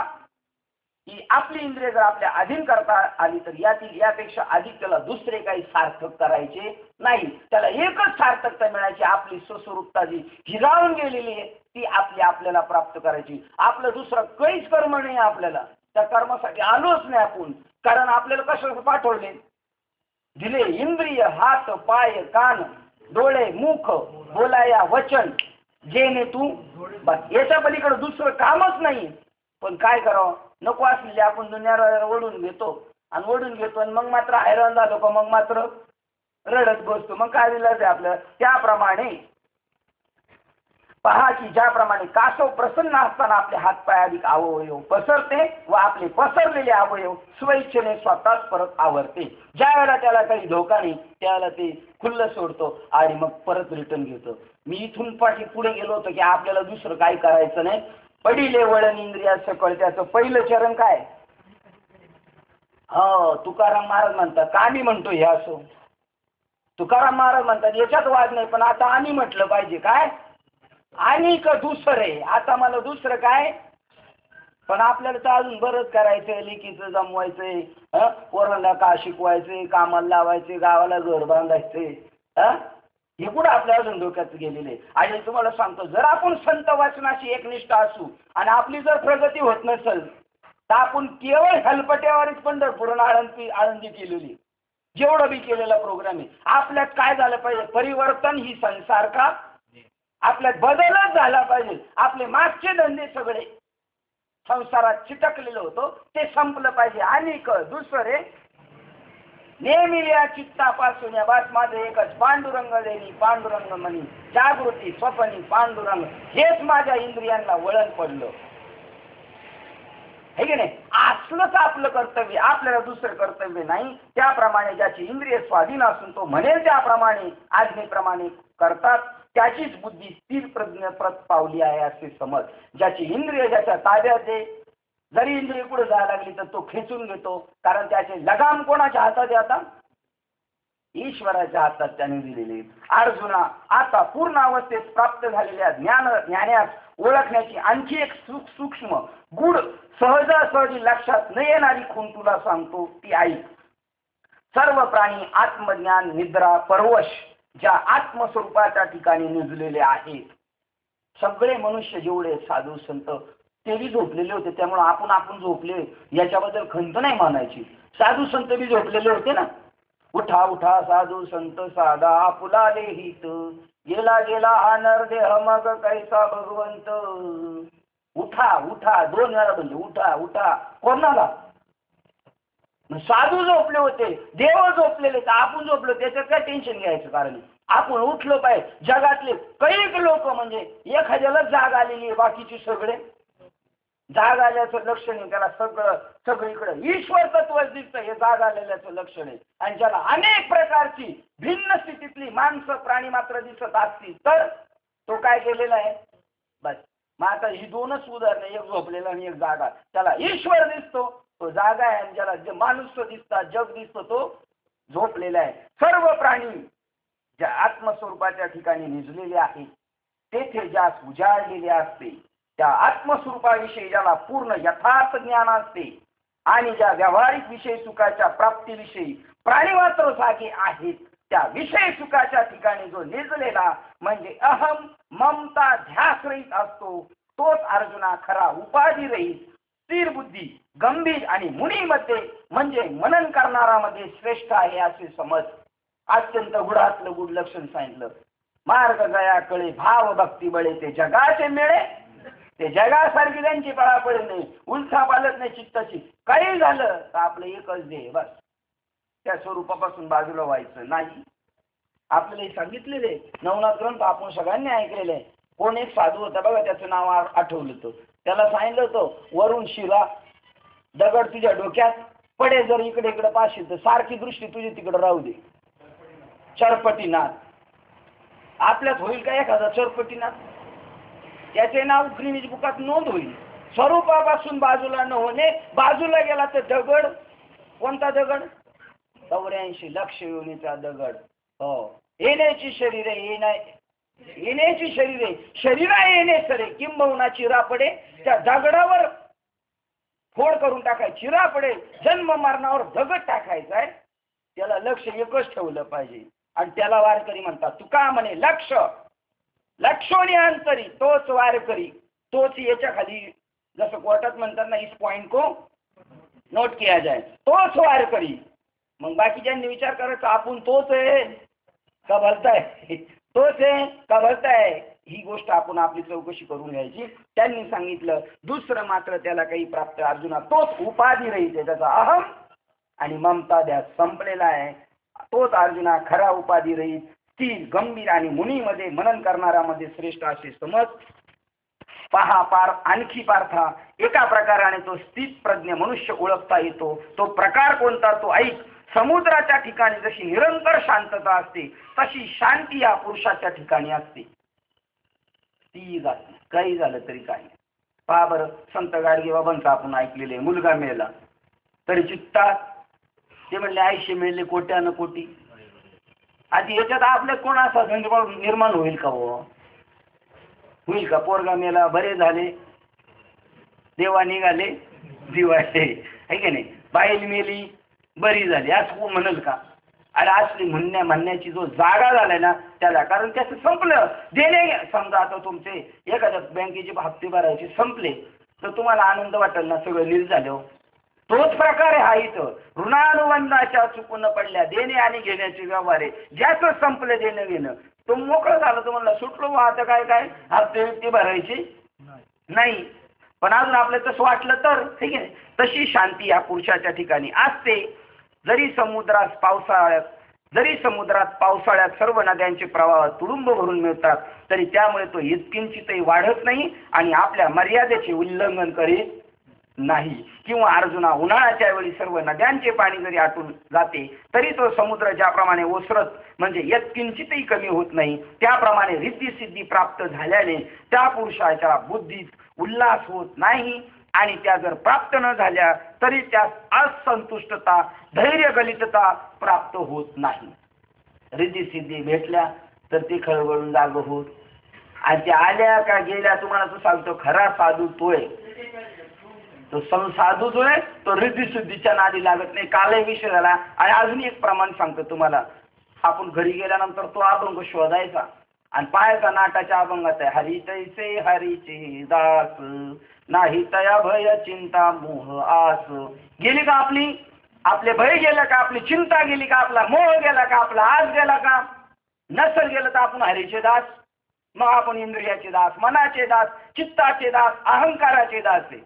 की आपली इंद्रिय जर आपल्या अधीन करता आली तर यापेक्षा अधिक त्याला दुसरे काही सार्थक करायचे नाही. त्याला एकच सार्थकता मिळायची, आपली स्वस्वरूपता जी हिरावून गेलेली आहे ती आपल्याला प्राप्त करायची. आपलं दुसरं काहीच कर्म नाही, आपल्याला त्या कर्मासाठी आलोच नाही आपण. कारण आपल्याला कशाला पाठवले? दिले इंद्रिय, हात पाय कान डोळे मुख बोलाया वचन, जेणे तू बस, याच्या पलीकडे दुसरं कामच नाही. पण काय करावं? नको असलेले आपण दुनियाला ओढून घेतो आणि मग मात्र हैराण झालो का मग मात्र रडत बसतो. मग काय दिलं आहे आपलं? त्याप्रमाणे पहा की ज्याप्रमाणे कासव प्रसन्न असताना आपले हातपाय अधिक अवयव पसरते व आपले पसरलेले अवयव स्वइच्छेने स्वतःच परत आवरते. ज्या वेळेला त्याला काही धोका नाही त्यावेळेला ते खुल्लं सोडतो आणि मग परत रिटर्न घेतो. मी इथून पाठी पुढे गेलो होतो की आपल्याला दुसरं काही करायचं नाही. पडिले वळण इंद्रिया सकळ, त्याचं पहिलं चरण काय? तुकाराम महाराज म्हणतात का आम्ही म्हणतो हे असो? तुकाराम महाराज म्हणतात याच्यात वाद नाही, पण आता आम्ही म्हटलं पाहिजे काय? आणि का दुसरे? आता मला दुसरं काय? पण आपल्याला तर अजून बरंच करायचंय, लेकीचं जमवायचंय, पोरांना का शिकवायचंय, कामाला लावायचे, गावाला घर बांधायचे. हे कुठं आपल्या अजून डोक्यात गेलेले. आणि तुम्हाला सांगतो, जर आपण संत वाचनाची एकनिष्ठ असू आणि आपली जर प्रगती होत नसेल तर आपण केवळ हेलपट्यावरच पंढरपूर आळंदी केलेली, जेवढं बी केलेला प्रोग्राम आहे. आपल्यात काय झालं पाहिजे? परिवर्तन ही संसार का आपल्यात बदलच झाला पाहिजे. आपले मागचे धंदे सगळे संसारात चिटकलेलं होतं ते संपलं पाहिजे. आणि दुसरे नेहमी या चित्तापासून या बस माझं एकच पांडुरंग देणी पांडुरंग म्हणी जागृती स्वपनी पांडुरंग, हेच माझ्या इंद्रियांना वळण पडलं. हे की नाही? असलंच आपलं कर्तव्य, आपल्याला दुसरं कर्तव्य नाही. त्याप्रमाणे ज्याची इंद्रिय स्वाधीन असून तो म्हणेल त्याप्रमाणे आज्ञेप्रमाणे करतात त्याचीच बुद्धी स्थिर प्रज्ञप्रत पावली आहे असे समज. ज्याची इंद्रिय ज्याच्या ताब्यात आहे, जरी इंद्रिय पुढे जायला लागली तर तो खेचून घेतो, कारण त्याचे लगाम कोणाच्या हातात आहे? आता ईश्वराच्या हातात त्याने दिलेले. अर्जुना, आता पूर्ण अवस्थेत प्राप्त झालेल्या ज्ञानास ओळखण्याची आणखी एक सूक्ष्म गूढ सहजासहजी लक्षात न येणारी खूण तुला सांगतो, ती ऐक. सर्व प्राणी आत्मज्ञान निद्रा परवश ज्या आत्मस्वरूपाच्या ठिकाणी निजलेले आहेत. सगळे मनुष्य जेवढे साधू संत तेही झोपलेले होते, त्यामुळे आपण झोपले याच्याबद्दल खंत नाही मानायची. साधू संत बी झोपलेले होते ना. उठा उठा साधू संत साधा फुलाले हित, गेला गेला हा नरदेह मग कैसा भगवंत. उठा उठा 2 वेळा म्हणजे उठा उठा. कोणाला? साधू झोपले होते, देव झोपलेले, तर आपण झोपलो त्याच्यात काय टेन्शन घ्यायचं? कारण आपण उठलो पाहिजे. जगातले कैक लोक म्हणजे एखाद्याला जाग आलेली आहे, बाकीचे सगळे जाग आल्याचं लक्षण आहे. त्याला सगळीकडे ईश्वर तत्व दिसतं, हे जाग आलेल्याचं लक्षण आहे. आणि ज्याला अनेक प्रकारची भिन्न स्थितीतली माणसं प्राणी मात्र दिसत असतील तर तो काय केलेला आहे? बस. मग आता ही 2च उदाहरणं, एक झोपलेला आणि एक जागा. त्याला ईश्वर दिसतो तो जागा आहे, आणि ज्याला जे माणूस दिसतात जग दिसतो तो झोपलेला आहे. सर्व प्राणी ज्या आत्मस्वरूपाच्या ठिकाणी निजलेले आहेत, तेथे ज्यास उजाडलेले असते, त्या आत्मस्वरूपाविषयी ज्याला पूर्ण यथार्थ ज्ञान असते, आणि ज्या व्यावहारिक विषय सुखाच्या प्राप्तीविषयी प्राणी मात्र जागे आहेत, त्या विषय सुखाच्या ठिकाणी जो निजलेला म्हणजे अहम ममता ध्यास रहित असतो, तोच अर्जुना खरा उपाधी रहित स्थिर बुद्धी गंभीर आणि मुनीमध्ये म्हणजे मनन करणारामध्ये श्रेष्ठ आहे असे समज. अत्यंत गुढातलं गुढ लक्षण सांगितलं. मार्ग गया कळे भाव भक्ती बळे, ते जगाचे मिळे ते जगासारखी त्यांची पळापळी नाही, उलथा पालत नाही चित्ताची. काही झालं तर आपलं एकच ध्येय, बस त्या स्वरूपापासून बाजूला व्हायचं नाही. आपल्याला हे सांगितलेले नवनाथ ग्रंथ आपण सगळ्यांनी ऐकलेले आहे. कोण एक साधू होता बघा, त्याचं नाव आठवलं होतं. त्याला सांगितलं होतं वरून शिला दगड तुझ्या डोक्यात पडे, जर इकडे इकडे पाशील तर सारखी दृष्टी तुझी तिकडे राहू दे. चरपटीनाथ आपल्यात होईल का एखादा चरपटीनाथ? त्याचे नाव ग्रीनिज बुकात नोंद होईल. स्वरूपापासून बाजूला न होणे, बाजूला गेला तर दगड. कोणता दगड? 84 लक्ष योनीचा दगड. हो, येण्याची शरीरे येण्याची शरीरे शरीरा येणे सरे, किंबहुना चिरा पडे, त्या दगडावर फोड करून टाकायची, चिरा पडे. जन्म मरणावर दगड टाकायचा आहे. त्याला लक्ष एकच ठेवलं पाहिजे, आणि त्याला वारकरी म्हणतात. तुका म्हणे लक्ष लक्षोनी अंतरी, तोच वारकरी, तोच याच्या खाली जसं कोर्टात म्हणतात ना, इस पॉइंट को नोट किया जाए, तोच वारकरी. मग बाकीच्यांनी विचार करायचा आपण तोच आहे का भलताय, तोच आहे का भलताय, ही गोष्ट आपण आपली चौकशी करून घ्यायची. त्यांनी सांगितलं दुसरं मात्र त्याला काही प्राप्त अर्जुना तोच उपाधी रहित, त्याचा अहम आणि ममता द्या संपलेला आहे. तोच अर्जुना खरा उपाधी रहित स्थिर गंभीर आणि मुनीमध्ये मनन करणाऱ्यामध्ये श्रेष्ठ असे समज. पहा पार आणखी पार्था, एका प्रकाराने तो स्थित प्रज्ञ मनुष्य ओळखता येतो. तो प्रकार कोणता? तो ऐक. समुद्राच्या ठिकाणी जशी निरंतर शांतता असते, तशी शांती या पुरुषाच्या ठिकाणी असते. ती जाते काही झालं तरी काही. पहा बरं, संत गाडगे बाबांचं आपण ऐकलेले, मुलगा मेला तरी चित्तात ते म्हणले 80 मिळले कोट्यानं कोटी. आधी याच्यात आपल्या कोणाचा निर्माण होईल का? हो होईल का? पोरगा मेला बरे झाले, देवा निघाले दिवाळे, आहे की नाही? बाईल मेली बरी झाली, आज कोण म्हणेल का? आणि असली म्हणण्याची जो जागा झालाय ना त्याला, कारण त्याचं संपलं देणे. समजा आता तुमचे एखाद्या बँकेचे हप्ते भरायचे संपले तर तुम्हाला आनंद वाटेल ना, सगळं नील झालं. तोच प्रकार आहे हा इथं. ऋणानुबंधाच्या चुकून पडल्या देणे आणि घेण्याचे व्यवहार आहे. ज्याचं संपलं देणं घेणं, तो मोकळं झालं, तो म्हणला सुटलो आता काय काय हप्ते भरायचे नाही. पण अजून आपल्याला तसं वाटलं तर ठीक आहे. तशी शांती या पुरुषाच्या ठिकाणी असते. जरी समुद्रात पावसाळ्यात सर्व नद्यांचे प्रवाह तुडुंब भरून मिळतात, तरी त्यामुळे तो इतकिंचितही वाढत नाही आणि आपल्या मर्यादेचे उल्लंघन करीत नाही. किंवा अर्जुना, उन्हाळ्याच्या वेळी सर्व नद्यांचे पाणी जरी आटून जाते तरी तो समुद्र ज्याप्रमाणे ओसरत म्हणजे यत्किंचितही कमी होत नाही, त्याप्रमाणे रिद्धी सिद्धी प्राप्त झाल्याने त्या पुरुषाच्या बुद्धीत उल्हास होत नाही, आणि त्या जर प्राप्त न झाल्या तरी त्यास असंतुष्टता, धैर्य गलितता प्राप्त होत नाही. रिद्धी सिद्धी भेटल्या तर ते खळबळून जाग होत, आणि त्या आल्या का गेल्या, तुम्हाला तो सांगतो खरा साधू तोय, तो संसाधू जो आहे तो रिद्धी सिद्धीच्या नादी लागत नाही. कालही विषय झाला. आणि अजून एक प्रमाण सांगतो तुम्हाला. आपण घरी गेल्यानंतर तो अभंग शोधायचा आणि पाहायचा. नाटाच्या अभंगात आहे, हरी तैसे हरीचे दास, नाही तया भय चिंता मोह आस. गेली का आपली, आपले भय गेलं का, आपली चिंता गेली का, आपला मोह गेला का, आपला आस गेला का, नसल गेलं तर आपण हरीचे दास. मग आपण इंद्रियाचे दास, मनाचे दास, चित्ताचे दास, अहंकाराचे दास आहे.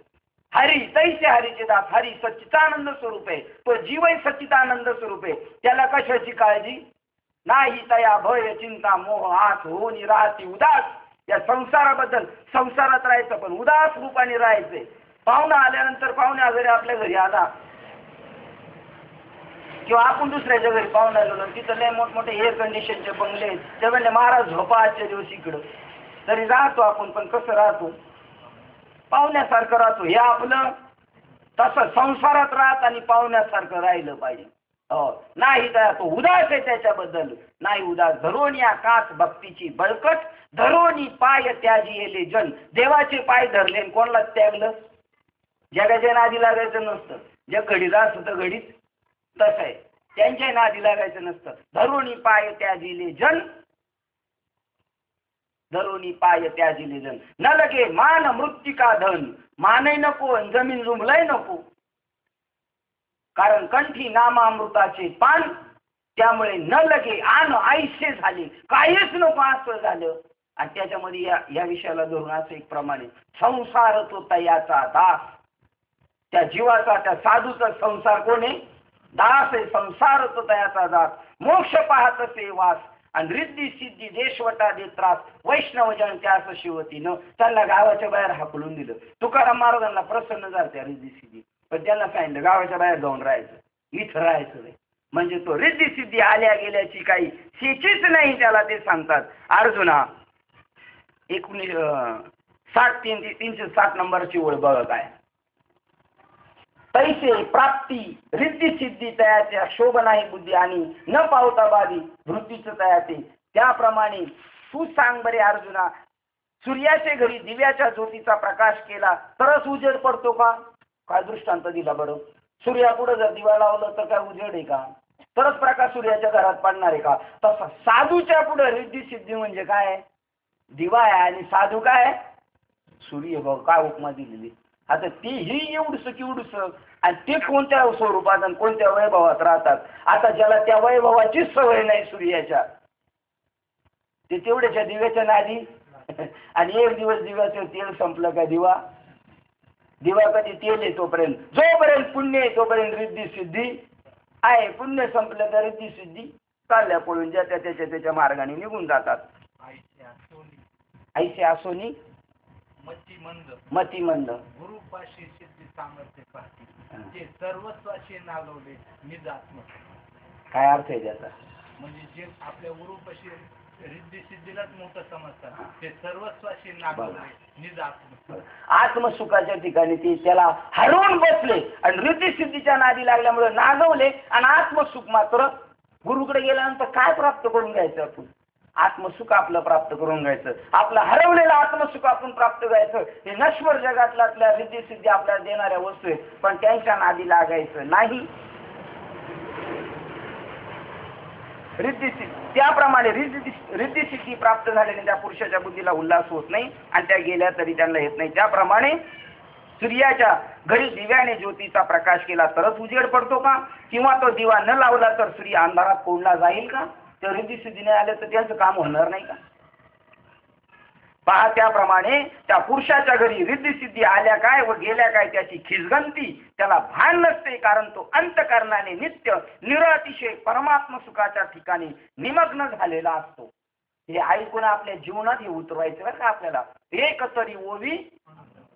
हरी तैसे हरीचे दास. हरी सच्चिदानंद स्वरूप आहे, तो जीवही सच्चिदानंद स्वरूप आहे. त्याला कशाची काळजी नाही, तया भय चिंता मोह आस, होऊन राहती उदास. या संसाराबद्दल, संसारात राहायचं पण उदास रूपाने राहायचंय. पाहुणा आल्यानंतर, पाहुण्या घरी आपल्या घरी आला किंवा आपण दुसऱ्याच्या घरी पाहुणा गेलो, तिथं लय मोठमोठे एअर कंडिशनचे बंगले, ते म्हणले महाराज झोपा आजच्या दिवस इकडं. तरी राहतो आपण, पण कसं राहतो, पाहुण्यासारखं राहतो. हे आपलं तसं संसारात राहत आणि पाहुण्यासारखं राहिलं पाहिजे. हो, नाही तर तो उदास आहे त्याच्याबद्दल. नाही उदास. धरोनी आकाश भक्तीची बळकट, धरोनी पाय त्याजी येले जन. देवाचे पाय धरले कोणाला त्यागलं, जगाच्या नादी लागायचं नसतं. जे घडीत असतं तर घडीत तसं आहे, त्यांच्या नादी लागायचं नसतं. धरोनी पाय त्याजिले जन, धरोनी पाय त्याजिले जन. न लगे मान मृत्तिका धन. मानही नको, जमीन जुंबलय नको, कारण कंठी नामामृताचे पान. त्यामुळे न लगे आन आयुष्य झाले, काहीच नको असं झालं. आणि त्याच्यामध्ये या विषयाला धरून असं एक प्रमाणे, संसार तो तयाचा दास. त्या जीवाचा, त्या साधूचा संसार कोण आहे, दास आहे. संसार तो तयाचा दास. मोक्ष पाहत असे वास, आणि रिद्धी सिद्धी देशवटा दे त्रास. वैष्णवजन त्यास शिवती न. त्यांना गावाच्या बाहेर हाकलून दिलं. तुकाराम महाराजांना प्रसन्न झालं त्या रिद्धी सिद्धी, पण त्यांना सांगितलं गावाच्या बाहेर जाऊन राहायचं, इथं राहायचं नाही. म्हणजे तो रिद्धी सिद्धी आल्या गेल्याची काही शेचीच नाही त्याला, ते सांगतात. अर्जुना 307 नंबरची ओळ बघ काय. तैसे प्राप्ती रिद्धी सिद्धी तयाच्या शोभ नाही बुद्धी, आणि न पावता बाधी वृत्तीच तयाचे. त्याप्रमाणे तू सांग बरे अर्जुना, सूर्याचे घरी दिव्याच्या ज्योतीचा प्रकाश केला तरच उजेड पडतो का. काय दृष्टांत दिला बरं. सूर्यापुढे जर दिवा लावलं तर काय उजेड आहे का, तरच प्रकाश सूर्याच्या घरात पडणार आहे का. तसं साधूच्या पुढे रिद्धी सिद्धी म्हणजे काय, दिवा आहे, आणि साधू काय सूर्य. बघ काय उपमा दिलेली. आता ती ही एवढस केवढस, आणि ते कोणत्या स्वरूपात आणि कोणत्या वैभवात राहतात. आता ज्याला त्या वैभवाचीच सवय नाही सूर्याच्या, ते तेवढ्याच्या दिव्याच्या नादी. आणि एक दिवस दिव्याचं तेल संपलं का दिवा कधी तेल आहे तोपर्यंत, जोपर्यंत पुण्य आहे तोपर्यंत रिद्धी सिद्धी आहे. पुण्य संपलं तर रिद्धी सिद्धी चालल्या पळून, ज्या त्याच्या मार्गाने निघून जातात. ऐसे असोनी मतिमंद गुरुपाशी सिद्धी सामर्थ्य पाहते, ते सर्वस्वाशी नागवले निजात्म. काय अर्थ आहे त्याचा. म्हणजे जे आपल्या गुरुपाशी रिद्धी सिद्धीलाच मोठं समजतात, ते सर्वस्वाशी नागवले निजात्म. आत्मसुखाच्या ठिकाणी ते त्याला हरवून बसले आणि रिद्धी सिद्धीच्या नादी लागल्यामुळे नागवले, आणि आत्मसुख मात्र गुरुकडे गेल्यानंतर काय प्राप्त करून घ्यायचं आपण, आत्मसुख आपलं प्राप्त करून घ्यायचं. आपलं हरवलेलं आत्मसुख आपण प्राप्त करायचं. हे नश्वर जगातल्या रिद्धी सिद्धी आपल्याला देणाऱ्या वस्तू आहेत, पण त्यांच्या नादी लागायचं नाही. रिद्धी सिद्धी त्याप्रमाणे रिद्धी सिद्धी प्राप्त झाल्याने त्या पुरुषाच्या बुद्धीला उल्हास होत नाही, आणि त्या गेल्या तरी त्यांना येत नाही. त्याप्रमाणे सूर्याच्या घरी दिव्याने ज्योतीचा प्रकाश केला तरच उजेड पडतो का, किंवा तो दिवा न लावला तर सूर्य अंधारात कोंडला जाईल का. तर रिद्धी सिद्धी नाही आले तर त्यांचं काम होणार नाही का. पहा, त्याप्रमाणे त्या पुरुषाच्या घरी रिद्धी सिद्धी आल्या काय व गेल्या काय त्याची खिजगंती त्याला भान नसते, कारण तो अंतकरणाने नित्य निरअतिशय परमात्म सुखाच्या ठिकाणी निमग्न झालेला असतो. हे ऐकून आपल्या जीवनात हे उतरवायचं बरं का आपल्याला. एक तरी ओवी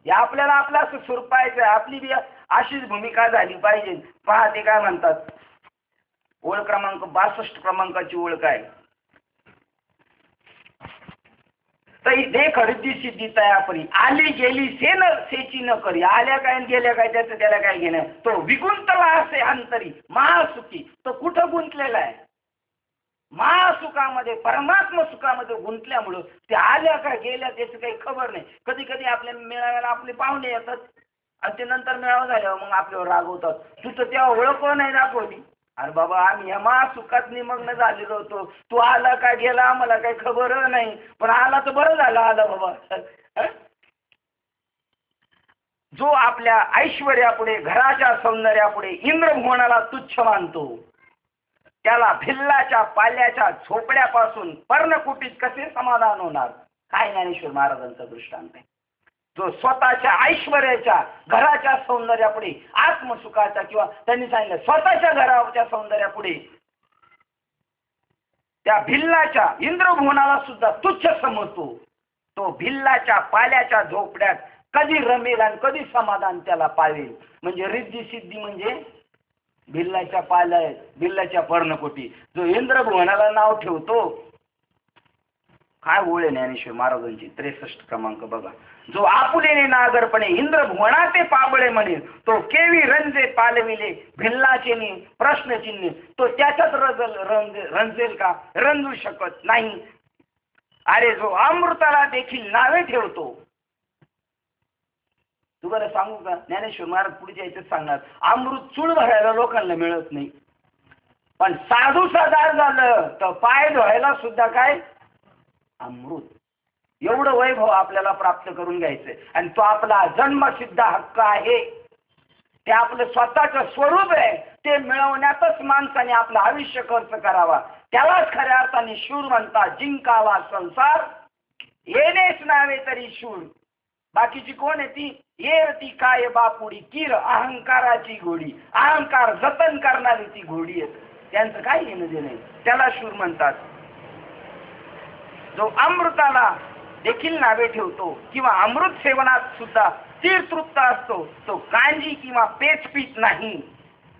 या आपल्याला आपलं असं सुरपायचं आहे, आपली बी अशीच भूमिका झाली पाहिजे. पहा ते काय म्हणतात, ओळ क्रमांक 62 क्रमांकाची ओळ काय, तरी देख रिद्धी सिद्धी तयापरी आली गेली से न सेची न करी. आल्या काय आणि गेल्या काय त्याचं त्याला काय घेणं. तो विगुंतला असे अंतरी महासुखी. तो कुठं गुंतलेला आहे, महासुखामध्ये, परमात्म सुखामध्ये गुंतल्यामुळं ते आल्या का गेल्या त्याची काही खबर नाही. कधी कधी आपल्या मेळाव्याला आपले पाहुणे येतात आणि ते नंतर मेळावा झाल्यावर मग आपल्यावर रागवतात, तू तर तेव्हा ओळख नाही दाखवली. अरे बाबा, आम्ही या महासुखात निमग्न झालेलो होतो, तू आला का गेला आम्हाला काही खबर नाही, पण आला तर बरं झालं आला बाबा. जो आपल्या ऐश्वर्यापुढे, घराच्या सौंदर्यापुढे इंद्रभुवनाला तुच्छ मानतो, त्याला भिल्लाच्या पाल्याच्या झोपड्यापासून पर्णकुटीत कसे समाधान होणार. काय ज्ञानेश्वर महाराजांचा दृष्टांत आहे. जो स्वतःच्या ऐश्वर्याच्या, घराच्या सौंदर्यापुढे, आत्मसुखाच्या किंवा त्यांनी सांगितलं स्वतःच्या घराच्या सौंदर्यापुढे त्या भिल्लाच्या इंद्रभुवनाला सुद्धा तुच्छ समजतो, तो भिल्लाच्या पाल्याच्या झोपड्यात कधी रमेल आणि कधी समाधान त्याला पावेल. म्हणजे रिद्धी सिद्धी म्हणजे भिल्लाच्या पाल्या, भिल्लाच्या पर्णकोटी. जो इंद्रभुवनाला नाव ठेवतो, काय ओळ आहे ज्ञानेश्वर महाराजांची 63 क्रमांक बघा. जो आपुलेने नागरपणे इंद्रभुवनाचे पाबळे म्हणे, तो केवी रंजे पालविले भिल्लाचे प्रश्नचिन्ह. तो त्याच्यात रंजेल का, रंजू शकत नाही. अरे जो अमृताला देखील नावे ठेवतो, तुम्हाला सांगू का ज्ञानेश्वर महाराज पुढच्या याच्यात सांगणार, अमृत चूळ भरायला लोकांना मिळत नाही, पण साधू साधार झालं तर पाय धुवायला सुद्धा काय अमृत. एवढं वैभव आपल्याला प्राप्त करून घ्यायचंय आणि तो आपला जन्मसिद्ध हक्क आहे. ते आपलं स्वतःचं स्वरूप आहे. ते मिळवण्यातच माणसाने आपलं आयुष्य खर्च करावा. त्यालाच खऱ्या अर्थाने शूर म्हणतात. जिंकावा संसार येणेच नावे तरी शूर. बाकीची कोण आहे ती, ये ती काय बापुडी किर अहंकाराची घोडी. अहंकार जतन करणारी ती घोडी आहे. त्यांचं काय घेणं देणं, त्याला शूर म्हणतात. जो अमृताला देखील नावे ठेवतो किंवा अमृत सेवनात सुद्धा स्थिर तृप्त असतो, तो कांजी किंवा पेच पीत नाही.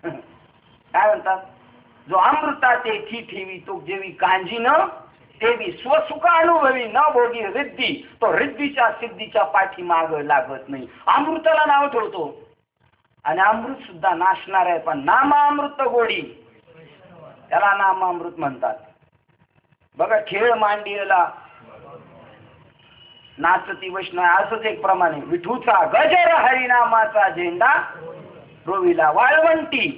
काय म्हणतात, जो अमृतात ठी ठेवी तो जेवी कांजी न तेवी स्वसुख अनुभवी न भोगी रिद्धी. तो रिद्धीच्या सिद्धीच्या पाठी माग लागत नाही. अमृताला नाव ठेवतो आणि अमृत सुद्धा नाशणार आहे, पण नामामृत गोडी, त्याला नामामृत म्हणतात. बघा, खेळ मांडियला नाचती वैष्णव, असंच एक प्रमाणे विठूचा गजर हरिनामाचा झेंडा रोविला वाळवंटी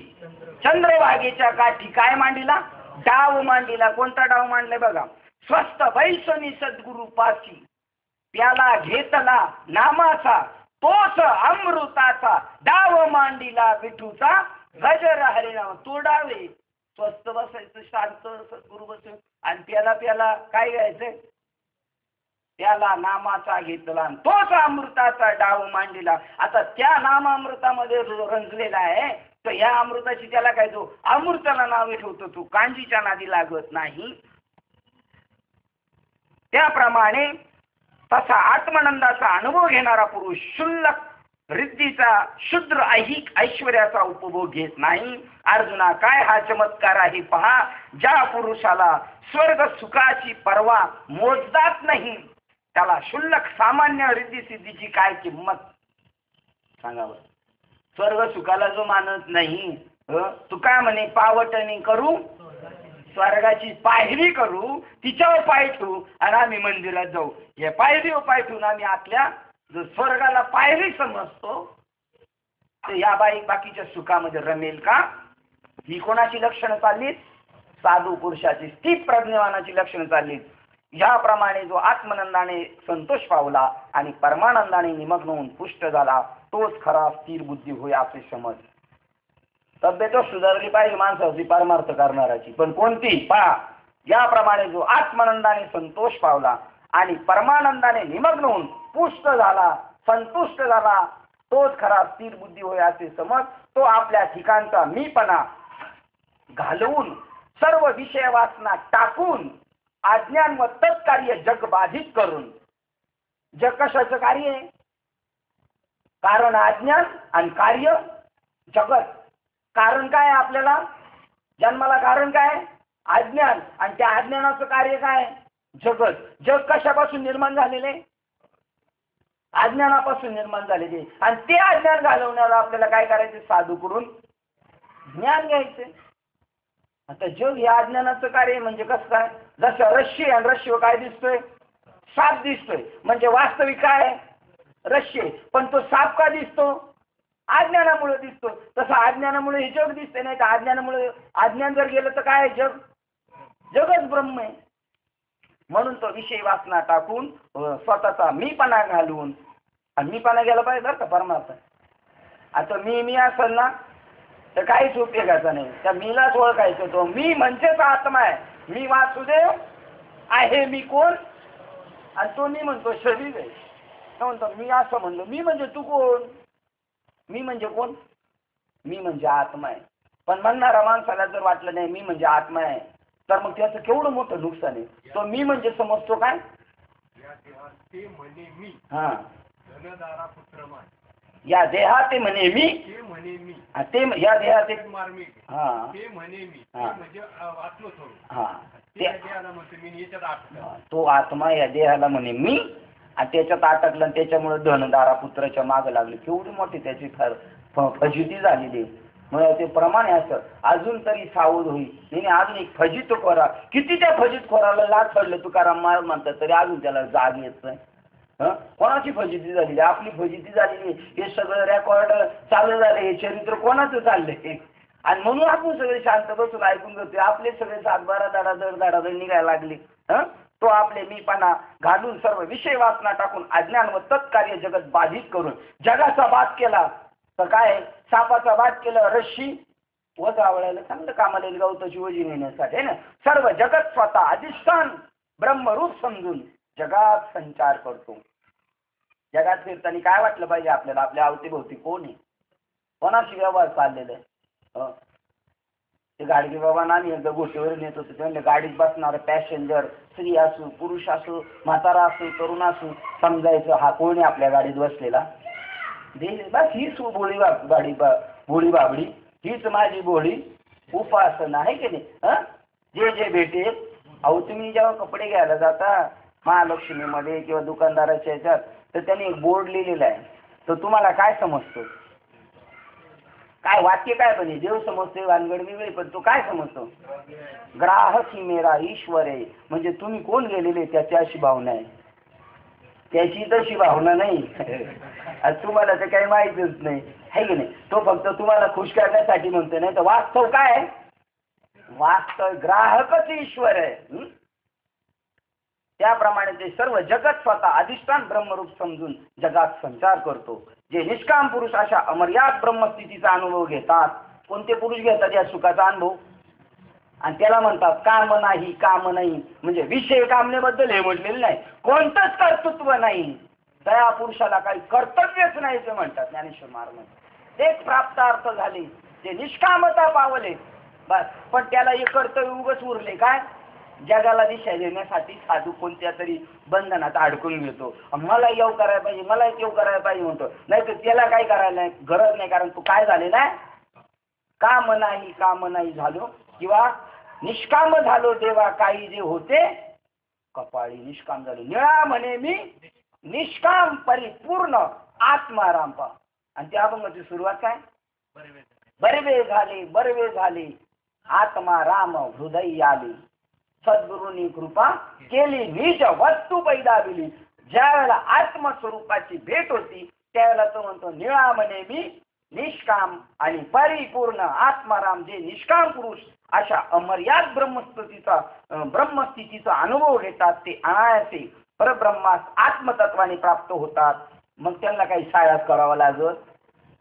चंद्रभागेच्या काठी. काय मांडिला, डाव मांडिला. कोणता डाव मांडलाय बघा, स्वस्त बैसनी सद्गुरु पासी प्याला घेतला नामाचा तोच अमृताचा. डाव मांडिला विठूचा गजर हरिनाम. तो डावे स्वस्त बसायचं, शांत सद्गुरु बसायचं आणि प्याला प्याला काय घ्यायचंय, त्याला नामाचा घेतला तोच अमृताचा डाव मांडलेला. आता त्या नामामृतामध्ये रंजलेला आहे, तर या अमृताची त्याला काय, जो अमृताला नावे ठेवतो तो कांजीच्या नादी लागत नाही. त्याप्रमाणे तसा आत्मानंदाचा अनुभव घेणारा पुरुष शुल्लक रिद्धीचा शुद्र ऐहिक ऐश्वर्याचा उपभोग घेत नाही. अर्जुना, काय हा चमत्कार आहे पहा. ज्या पुरुषाला स्वर्ग सुखाची पर्वा मोजदात नाही, त्याला शुल्लक सामान्य रिद्धी सिद्धीची काय किंमत सांगा बरं. स्वर्ग सुखाला जो मानत नाही, तू काय म्हणे, पावटणी करू स्वर्गाची पायरी करू, तिच्यावर पाय ठेवू आणि आम्ही मंदिरात जाऊ. या पायरीवर पाय ठेवून आम्ही आतल्या जो स्वर्गाला पायरी समजतो, तर या बाकीच्या सुखामध्ये रमेल का. ही कोणाची लक्षणं चाललीत, साधू पुरुषाची, स्थित प्रज्ञानाची लक्षणं चाललीत. याप्रमाणे जो आत्मनंदाने संतोष पावला आणि परमानंदाने निमग्न होऊन पुष्ट झाला, तोच खरा स्थिर बुद्धी होय असे समज. तब्येतच सुधारली पाहिजे माणसाची परमार्थ करणाराची, पण कोणती पहा. याप्रमाणे जो आत्मानंदाने संतोष पावला आणि परमानंदाने निमग्न होऊन पुष्ट झाला, संतुष्ट झाला, तोच खरा स्थिर बुद्धी होय असे समज. तो आपल्या ठिकाणचा मीपणा घालवून, सर्व विषय वासना टाकून, अज्ञान व तत्कार्य जग बाधित करून. जग कशाचं कार्य आहे, कारण अज्ञान आणि कार्य जगत. कारण काय आहे आपल्याला? जन्माला कारण काय? अज्ञान. आणि त्या अज्ञानाचं कार्य काय? जगत. जग कशापासून निर्माण झालेले? अज्ञानापासून निर्माण झालेले. आणि ते अज्ञान घालवण्याला आपल्याला काय करायचे? साधू करून ज्ञान घ्यायचे. आता जग हे अज्ञानाचं कार्य म्हणजे कसं काय? जसं रश्शी आणि रश्शीवर काय दिसतोय? साप दिसतोय. म्हणजे वास्तविक काय आहे? रश्शी. पण तो साप का दिसतो? अज्ञानामुळे दिसतो. तसं अज्ञानामुळे हे जग दिसते. नाही तर अज्ञानामुळे, अज्ञान जर गेलं तर काय आहे? जग, जगच ब्रह्म आहे. म्हणून तो विषय वासना टाकून स्वतःचा मीपणा घालून, आणि मीपणा गेला पाहिजे बरं का परमार्थ. आता मी असेल ना तर काहीच उपयोगाचा नाही. त्या मीलाच ओळखायचं. तो मी म्हणजेच आत्मा आहे. मी वासुदेव आहे. मी कोण? आणि तो मी म्हणतो शरीर आहे. तो म्हणतो मी असं म्हणलं. मी म्हणजे तू कोण? मी म्हणजे कोण? मी म्हणजे आत्मा आहे. पण म्हणणारा माणसाला जर वाटलं नाही मी म्हणजे आत्मा आहे, तर मग त्याचं केवढं मोठं नुकसान आहे. तो मी म्हणजे समजतो काय? ते म्हणे मी. हा, धनदारा पुत्र मान. या देहात ते म्हणे मी. ते म्हणे मी. ते या देहात ते मार्मिक. हा ते म्हणे मी. हा. ते म्हणजे आत्मस्वरूप. हा ते देहाला म्हणतो मी याच्यात आत्मा. तो आत्मा या देहाला म्हणे मी, आणि त्याच्यात अटकलं. आणि त्याच्यामुळे धनदारा पुत्राच्या मागं लागले. केवढी मोठी त्याची फजिती झालेली. मग ते प्रमाण आहे असं. अजून तरी सावध होईल. तिने अजून एक फजित खोरा. किती त्या फजित खोराला लाच पडलं तुकाराम महाराज म्हणतात, तरी अजून त्याला जाग येत नाही. कोणाची फजिती झालेली? आपली फजिती झालेली. हे सगळं रेकॉर्ड चालू झालं. हे चरित्र कोणाचं चाललंय? आणि म्हणून आपण सगळे शांत बसून ऐकून घेतोय. आपले सगळे 7-12 धडाधड निघायला लागले. तो आपले मीपणा घालून सर्व विषय वासना टाकून अज्ञान व तत्कार्य जगत बाधित करून जगाचा बाध केला. तर काय? सापाचा बाध केला. रश्शी वज आवळायला चांगलं कामाला येईल गवताची वजी नेण्यासाठी आहे ना. सर्व जगत स्वतः अधिष्ठान ब्रह्मरूप समजून जगात संचार करतो. जगात फिरताना काय वाटलं पाहिजे आपल्याला? आपल्या अवतीभोवती कोण आहे? कोणाशी व्यवहार चाललेला आहे? ते गाडगे बाबा आम्ही एकदा गोष्टीवर नेत होतो. त्यांनी गाडीत बसणारा पॅसेंजर स्त्री असू, पुरुष असू, म्हातारा असू, तरुण असू, समजायचं हा कोण आहे आपल्या गाडीत बसलेला. बस हीच भोळी बाबडी, हीच माझी भोळी उपासना आहे की नाही? जे जे भेटेल. अहो तुम्ही जेव्हा कपडे घ्यायला जाता महालक्ष्मीमध्ये किंवा दुकानदाराच्या ह्याच्यात, तर त्यांनी एक बोर्ड लिहिलेला आहे. तर तुम्हाला काय समजतो? काय वाक्य काय बने? देव समजते वानगड वेगळी, पण तो काय समजतो? ग्राहक ही मेरा ईश्वर आहे. म्हणजे तुम्ही कोण गेलेले त्याची अशी भावना आहे. त्याची तशी भावना नाही. तुम्हाला तर काही माहितीच नाही आहे की नाही. तो फक्त तुम्हाला खुश करण्यासाठी म्हणतो. नाही तर वास्तव काय? वास्तव ग्राहकच ईश्वर आहे. त्याप्रमाणे ते सर्व जगत स्वतः अधिष्ठान ब्रह्मरूप समजून जगात संचार करतो. जे निष्काम पुरुष अशा अमर्याद ब्रह्मस्थितीचा अनुभव घेतात. कोणते पुरुष घेतात या सुखाचा अनुभव? आणि त्याला म्हणतात काम नाही, काम नाही. म्हणजे विषय कामनेबद्दल हे म्हटलेलं नाही. कोणतंच कर्तृत्व नाही. त्या पुरुषाला काही कर्तव्यच नाही ते म्हणतात ज्ञानेश्वर महाराज. तेच प्राप्तार्थ झाले. ते निष्कामता पावले बस. पण त्याला हे कर्तव्य उगच उरले काय? जगाला दिशा देण्यासाठी साधू कोणत्या तरी बंधनात अडकून घेतो. मला येऊ करायला पाहिजे, मला येऊ करायला पाहिजे म्हणतो. नाही तर त्याला काय करायला नाही गरज नाही. कारण तू काय झालेला आहे? काम नाही, काम नाही झालो किंवा निष्काम झालो. देवा काही जे होते कपाळी निष्काम झालो. निळा म्हणे मी निष्काम परिपूर्ण आत्माराम पा. आणि त्या अभंगाची सुरुवात काय? बरवे झाले, बरवे झाले आत्मा राम हृदय आले. सद्गुरूंनी कृपा केली निज वस्तू पैदा दिली. ज्या वेळेला आत्मस्वरूपाची भेट होती त्यावेळेला तो म्हणतो निळा म्हणे मी निष्काम आणि परिपूर्ण आत्माराम. जे निष्काम पुरुष अशा अमर्याद ब्रह्मस्थितीचा अनुभव घेतात ते अनायासे परब्रह्मास आत्मतत्वाने प्राप्त होतात. मग त्यांना काही सायास करावा लागत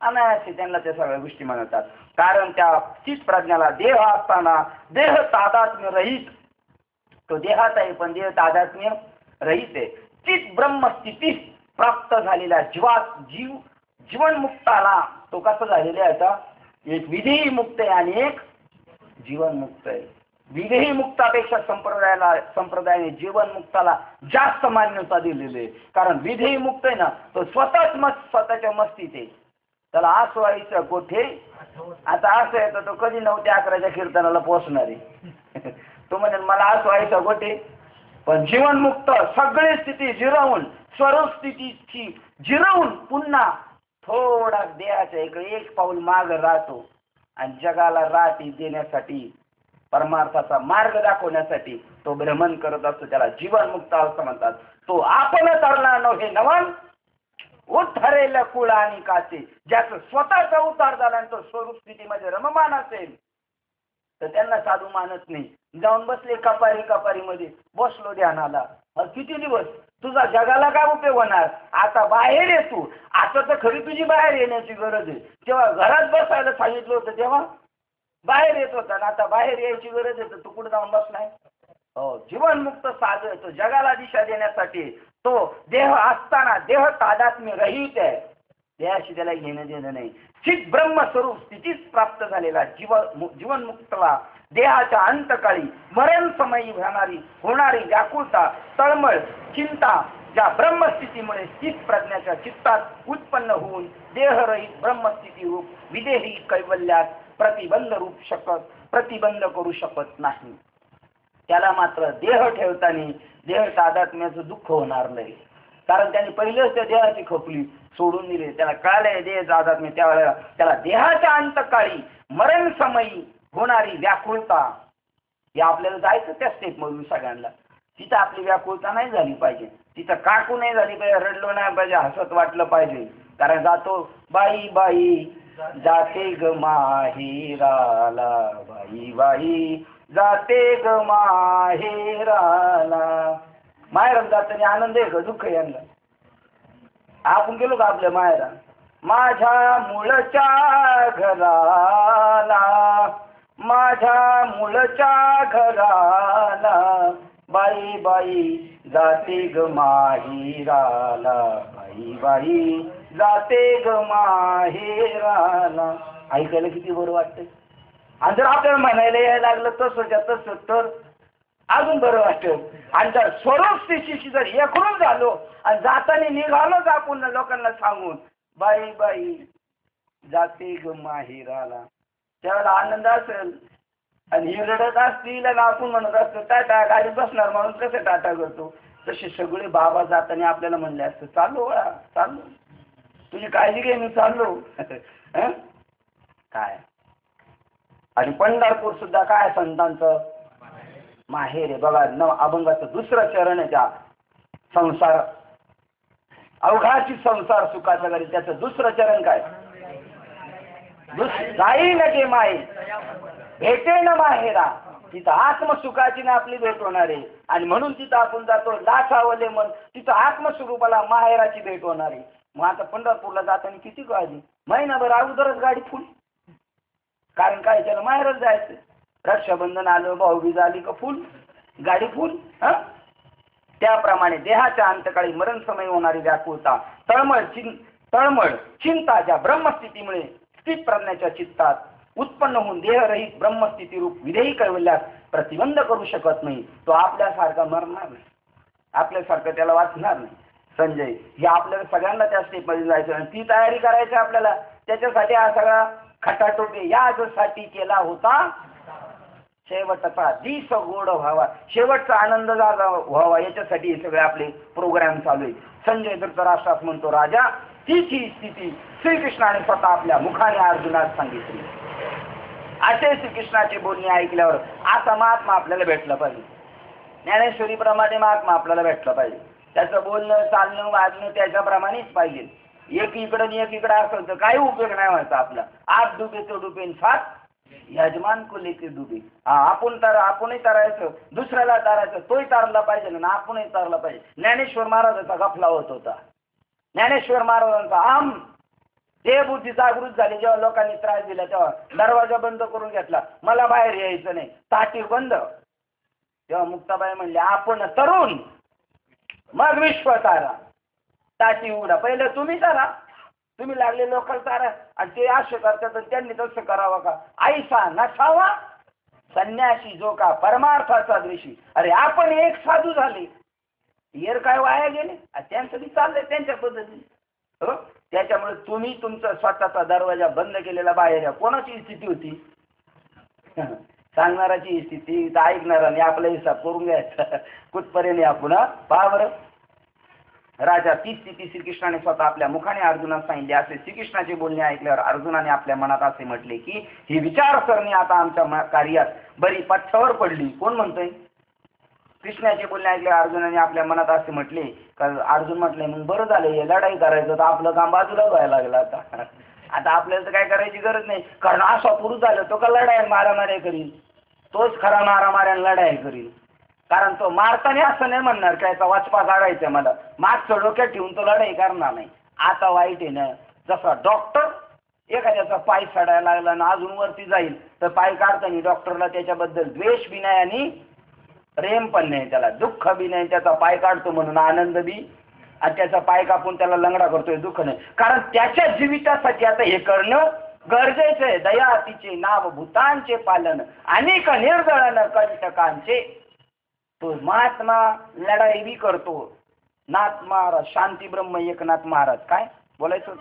अनायासे त्यांना त्या सगळ्या गोष्टी म्हणतात. कारण त्या चित्त प्रज्ञाला देह असताना देह तादात्म्य रहित. तो देहात आहे पण देह तादात्म्य रहित आहे. चित्त ब्रह्मस्थितीस प्राप्त झालेला जीवनमुक्ताला तो कसा झालेला आहे? आता एक विधी मुक्त आहे आणि एक जीवनमुक्त आहे. विधेयी मुक्तापेक्षा संप्रदायाने जीवनमुक्ताला जास्त मान्यता दिलेली आहे. कारण विधेयी मुक्त आहे ना तो स्वतःच्या मस्तीत आहे. त्याला असं व्हायचं कोठे आता असं आहे तर तो कधी 9 ते 11च्या कीर्तनाला पोहोचणार आहे. तो म्हणेल मला असं व्हायचं कोठे. पण जीवनमुक्त सगळी स्थिती जिरवून स्वरूप स्थितीची जिरवून पुन्हा थोडा देहाच्या इकडे एक पाऊल माग राहतो आणि जगाला राहती देण्यासाठी परमार्थाचा मार्ग दाखवण्यासाठी तो भ्रमण करत असतो. त्याला जीवनमुक्त असं म्हणतात. तो आपण तरला नव्हे नवन उद्धरेल कुळ आणि काचे. ज्याचं स्वतःचा उद्धार झाला आणि तो स्वरूप स्थितीमध्ये रममान असेल तर त्यांना साधू मानत नाही. जाऊन बसले कपारीमध्ये बसलो ध्यानाला. किती दिवस तुझा जगाला काय उपयोग होणार. आता बाहेर ये तू. आता तर खरी तुझी बाहेर येण्याची गरज आहे. तेव्हा घरात बसायला सांगितलं होतं तेव्हा बाहेर येत होता ना. आता बाहेर यायची गरज आहे तर तू कुठे जाऊन बसलाय. हो जीवनमुक्त साधू तो जगाला दिशा देण्यासाठी तो देह असताना देह तादात्म्य रहित आहे. देहाशी त्याला घेणं देणं नाही. चित ब्रह्मस्वरूप स्थितीच प्राप्त झालेला जीवनमुक्तला देहाच्या अंतकाळी मरण समयी होणारी व्याकुळता तळमळ चिंता ज्या ब्रह्मस्थितीमुळे स्थित प्रज्ञाच्या चित्तात उत्पन्न होऊन देहरहित ब्रह्मस्थिती रूप विदेही कैवल्यात प्रतिबंध करू शकत नाही. त्याला मात्र देह ठेवताना देह तादात्म्याचं दुःख होणार नाही. कारण त्यांनी पहिलेच त्या देहाची खपली सोडून दिली. त्याला कळालंय देह तादात्म्य त्यावेळेला त्याला देहाच्या अंतकाळी मरण समयी होणारी व्याकुळता. या आपल्याला जायचं त्या स्टेप मधून सगळ्यांना. तिथं आपली व्याकुळता नाही झाली पाहिजे. तिथं काकू नाही झाली पाहिजे. रडलो नाही पाहिजे. हसत वाटलं पाहिजे. कारण जातो बाई बाई जाते ग माहेराला बाई जाते ग माहेराला. माहेराला जाताना आनंद आहे का दुःख आहे यांना. आपण गेलो का आपल्या माहेरा. माझ्या मूळच्या घराला बाई जाते ग माहेराला बाई जाते ग माहेराला. ऐकायला किती बरं वाटतंय. आणि जर आपल्याला म्हणायला यायला लागलं तसं तर अजून बरं वाटतं. आणि जर स्वरूप स्थितीशी जर एकरूप झालो आणि जाताना निघालोच आपण लोकांना सांगून बाई जाते ग माहेराला त्यावेळेला आनंद असेल. आणि ही रडत असतील आणि आपण म्हणत असतो टाटा गाडीत बसणार म्हणून कसं टाटा करतो. तसे सगळे बाबा जाताना आपल्याला म्हणले असतं चाललो तुझी काळजी घे मी चाललो. काय आणि पंढरपूर सुद्धा काय संतांचं माहेर आहे. बघा अभंगाचं दुसरं चरण आहे त्या संसार अवघाची संसार सुखाच्या घरी. त्याचं दुसरं चरण काय जाई लगे माई भेटे न माहेरा. तिथं आत्मसुखाची ना आपली भेट होणार आहे. आणि म्हणून तिथं आपण जातो लाखावले मन तिथं आत्मस्वरूपाला माहेराची भेट होणार आहे. मग आता पंढरपूरला जाताना किती काळजी. महिनाभर अगोदरच गाडी फुल. कारण काय त्याला माहेरच जायचं. रक्षाबंधन आलं भाऊबीज आली का फुल गाडी फुल. त्याप्रमाणे देहाच्या अंतकाळी मरण समय होणारी व्याकुळता तळमळ चिंता ज्या ब्रह्मस्थितीमुळे स्थित प्रज्ञाच्या चित्तात उत्पन्न होऊन देहरहित ब्रह्मस्थिती रूप विधेयी कैवल्यास प्रतिबंध करू शकत नाही. तो आपल्यासारखा मरणार नाही. आपल्यासारखं त्याला वाचणार नाही. संजय हे आपल्याला सगळ्यांना त्या स्टेपमध्ये जायचं आणि ती तयारी करायची आपल्याला. त्याच्यासाठी हा सगळा खटाटोपे यासाठी केला होता. शेवटचा दिस गोड व्हावा शेवटचा आनंद जागा व्हावा याच्यासाठी हे सगळे आपले प्रोग्राम चालू आहे. संजय धृतराष्ट्रास म्हणतो राजा तीच ही स्थिती श्रीकृष्णाने स्वतः आपल्या मुखाने अर्जुनास सांगितली. असे श्रीकृष्णाचे बोलणे ऐकल्यावर असा महात्मा आपल्याला भेटला पाहिजे. ज्ञानेश्वरी प्रमाणे महात्मा आपल्याला भेटला पाहिजे. त्याचं बोलणं चालणं वागणं त्याच्याप्रमाणेच पाहिजे. एक इकडं एक इकडं असं तर काही उपयोग नाही व्हायचा आपला. आठ डुबे तो डुबेन सात यजमान को लेके डुबे. आपणही तरायचं दुसऱ्याला तारायचं तोही तारला पाहिजे ना आपणही तारला पाहिजे. ज्ञानेश्वर महाराजाचा गफला होत होता. ज्ञानेश्वर महाराजांचा आम देहबुद्धी जागृत झाली. जेव्हा लोकांनी त्रास दिला तेव्हा दरवाजा बंद करून घेतला. मला बाहेर यायचं नाही. ताटी बंद. तेव्हा मुक्ताबाई म्हणले आपण तरुण मग विश्व तारा. ताटी उघडा पहिले तुम्ही तारा. तुम्ही लागले लोकल तारा आणि ते असे करतात त्यांनी तसं करावं का. ऐसा नसावा संन्यासी जो का परमार्थाचा द्वेषी. अरे आपण एक साधू झाले, येर काय वाया गेले, त्यांचं बी चाललंय त्यांच्या पद्धतीने. हो, त्याच्यामुळे तुम्ही तुमचा स्वतःचा दरवाजा बंद केलेला बाहेर या. कोणाची स्थिती होती? सांगणाराची स्थिती, तर ऐकणाराने आपला हिसाब करून घ्यायचा कुठपर्यंत आपण. पहा बरं, राजा ती स्थिती श्रीकृष्णाने स्वतः आपल्या मुखाने अर्जुनास सांगितली. असे श्रीकृष्णाचे बोलणे ऐकल्यावर अर्जुनाने आपल्या मनात असे म्हटले की ही विचारसरणी आता आमच्या कार्यात बरी पथ्यावर पडली. कोण म्हणतोय? कृष्णाचे बोलणे ऐकल्यावर अर्जुनाने आपल्या मनात असे म्हटले. अर्जुन म्हटले मग बरं झालं, हे लढाई करायचं तर आपलं काम बाजूला व्हायला लागलं. आता आपल्याला तर काय करायची गरज नाही, कारण असा पुरुष झाला तो का लढाई मारामाऱ्या करील, तोच खरा मारामाऱ्या लढाई करील. कारण तो मारताना असं नाही म्हणणार की याचा वाचपा काढायचा मला, मागचं डोक्यात ठेवून तो लढाई करणार नाही. आता वाईट आहे ना, जसा डॉक्टर एखाद्याचा पाय सडायला लागला ना अजून वरती जाईल तर पाय काढताना डॉक्टरला त्याच्याबद्दल द्वेष बी नाही आणि प्रेम पण नाही, त्याला दुःख बी नाही, त्याचा पाय काढतो म्हणून आनंद बी, आणि त्याचा पाय कापून त्याला लंगडा करतोय दुःख नाही. कारण त्याच्या जीवितासाठी आता हे करणं गरजेचं आहे. दया तिचे नाव भूतांचे पालन, अनेक निर्जळन कंटकांचे. तो महात्मा लढाई बी करतो. नाथ महाराज शांती ब्रह्म एकनाथ महाराज काय बोलायचं?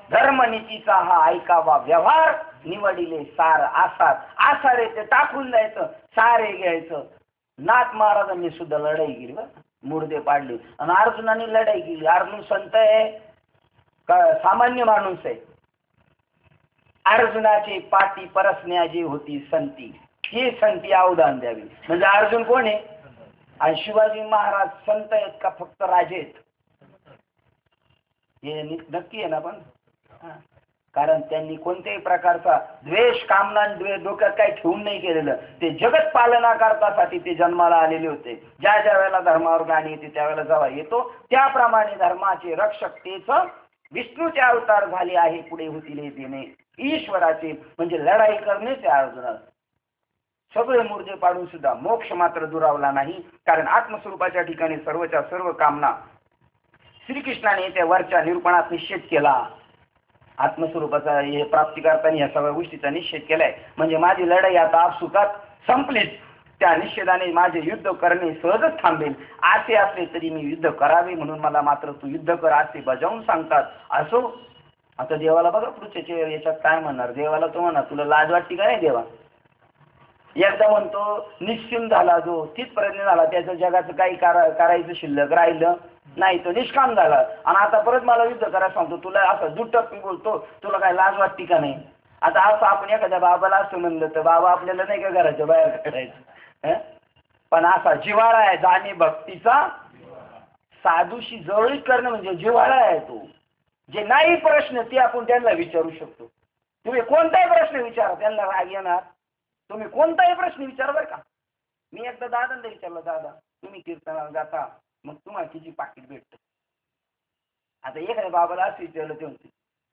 धर्मनीतीचा हा ऐकावा व्यवहार, निवडिले सार आसार. आसार ते टाकून द्यायचं, सारे घ्यायचं. नाथ महाराजांनी सुद्धा लढाई केली बरं, मुर्दे पाडले. आणि अर्जुनाने लढाई केली. अर्जुन संत आहे का सामान्य माणूस आहे? अर्जुनाची पाठी परसण्याची होती संती, ही संती अवदान द्यावी. म्हणजे अर्जुन कोण आहे? आणि शिवाजी महाराज संत आहेत का फक्त राजे आहेत? हे नक्की आहे ना. पण कारण त्यांनी कोणत्याही प्रकारचा द्वेष कामना डोक्यात काही ठेवून नाही केलेलं. ते जगत पालना करतासाठी ते जन्माला आलेले होते. ज्या ज्या वेळेला धर्मावर गाणी येते त्यावेळेला जेव्हा येतो त्याप्रमाणे धर्माचे रक्षक तेच विष्णूचे अवतार झाले आहे, पुढे होतील हे देणे ईश्वराचे. म्हणजे लढाई करणे त्या अर्जुनाला सगळे मुर्दे पाडून सुद्धा मोक्ष मात्र दुरावला नाही. कारण आत्मस्वरूपाच्या ठिकाणी सर्वच्या सर्व कामना श्रीकृष्णाने त्या वरच्या निरूपणात निश्चित केला. आत्मस्वरूपाचा हे प्राप्ती करताना या सगळ्या गोष्टीचा निश्चित केलाय. म्हणजे माझी लढाई आता आपसुकात संपलीच. त्या निश्चिताने माझे युद्ध करणे सहजच थांबेल. असे असले तरी मी युद्ध करावे, म्हणून मला मात्र तू युद्ध कर असे बजावून सांगतात. असो, आता देवाला बघा पुढच्या याच्यात काय म्हणणार. देवाला तो म्हणा तुला लाज वाटते का नाही देवा? एकदा म्हणतो निश्चिम झाला जो तिथपर्यंत झाला, त्याचं जगाचं काही करायचं शिल्लक राहिलं नाही, तो निष्काम झाला. आणि आता परत मला युद्ध करायला सांगतो. तुला असं दुटप्पी बोलतो, तुला काय लाज वाटते का नाही? आता असं आपण एखाद्या बाबाला असं म्हणलं तर बाबा आपल्याला नाही का घराच्या बाहेर काढायचं. पण असा जिव्हाळा आहे जाणे भक्तीचा, साधूशी जवळीक करणं म्हणजे जिव्हाळा आहे तो. जे नाही प्रश्न ते आपण त्यांना विचारू शकतो. तुम्ही कोणताही प्रश्न विचारा, त्यांना राग येणार. तुम्ही कोणताही प्रश्न विचारा बरं का. मी एकदा दादांना विचारलं, दादा तुम्ही कीर्तनाला जाता मग तुम्हाला किती पाकिट भेटतं? आता एखाद्या बाबाला असं विचारलं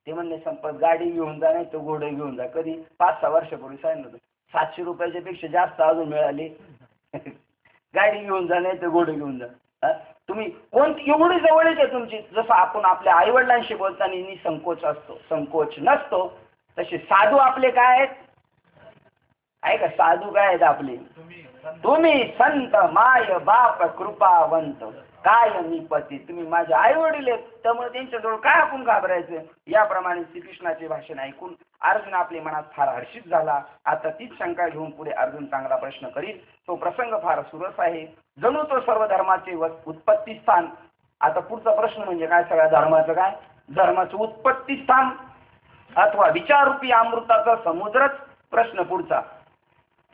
ते म्हणले संपत गाडी घेऊन जा नाही तर घोडे घेऊन जा. कधी 5-6 वर्षापूर्वी सांगितलं होतं. 700 रुपयाच्या पेक्षा जास्त अजून मिळाले. गाडी घेऊन जा नाही तर घोडे घेऊन जा. तुम्ही कोणती एवढी जवळच आहे तुमची. जसं आपण आपल्या आईवडिलांशी बोलताना निसंकोच असतो, संकोच नसतो, तसे साधू आपले काय आहेत? आहे का साधू काय आहेत आपले? तुम्ही संत माय बाप कृपावंत काय मी पती. तुम्ही माझे आई वडील आहेत, त्यामुळे त्यांच्याजवळ काय आपण घाबरायचं. याप्रमाणे श्रीकृष्णाचे भाषण ऐकून अर्जुन आपल्या मनात फार हर्षित झाला. आता तीच शंका घेऊन पुढे अर्जुन चांगला प्रश्न करील. तो प्रसंग फार सुरस आहे, जणू तो सर्व धर्माचे उत्पत्ती स्थान. आता पुढचा प्रश्न म्हणजे काय? सगळ्या धर्माचं काय? धर्माचं उत्पत्ती स्थान अथवा विचाररूपी अमृताचा समुद्रच प्रश्न पुढचा.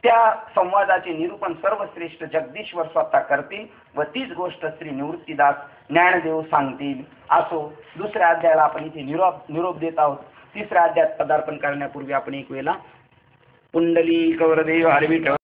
त्या संवादाचे निरूपण सर्वश्रेष्ठ जगदीश्वर स्वतः करतील व तीच गोष्ट श्री निवृत्तीदास ज्ञानदेव सांगतील. असो, दुसऱ्या अध्यायाला आपण इथे निरोप देत आहोत. तिसऱ्या अध्यायात पदार्पण करण्यापूर्वी आपण एक वेळेला पुंडलिक वरदेव हरविठ्ठल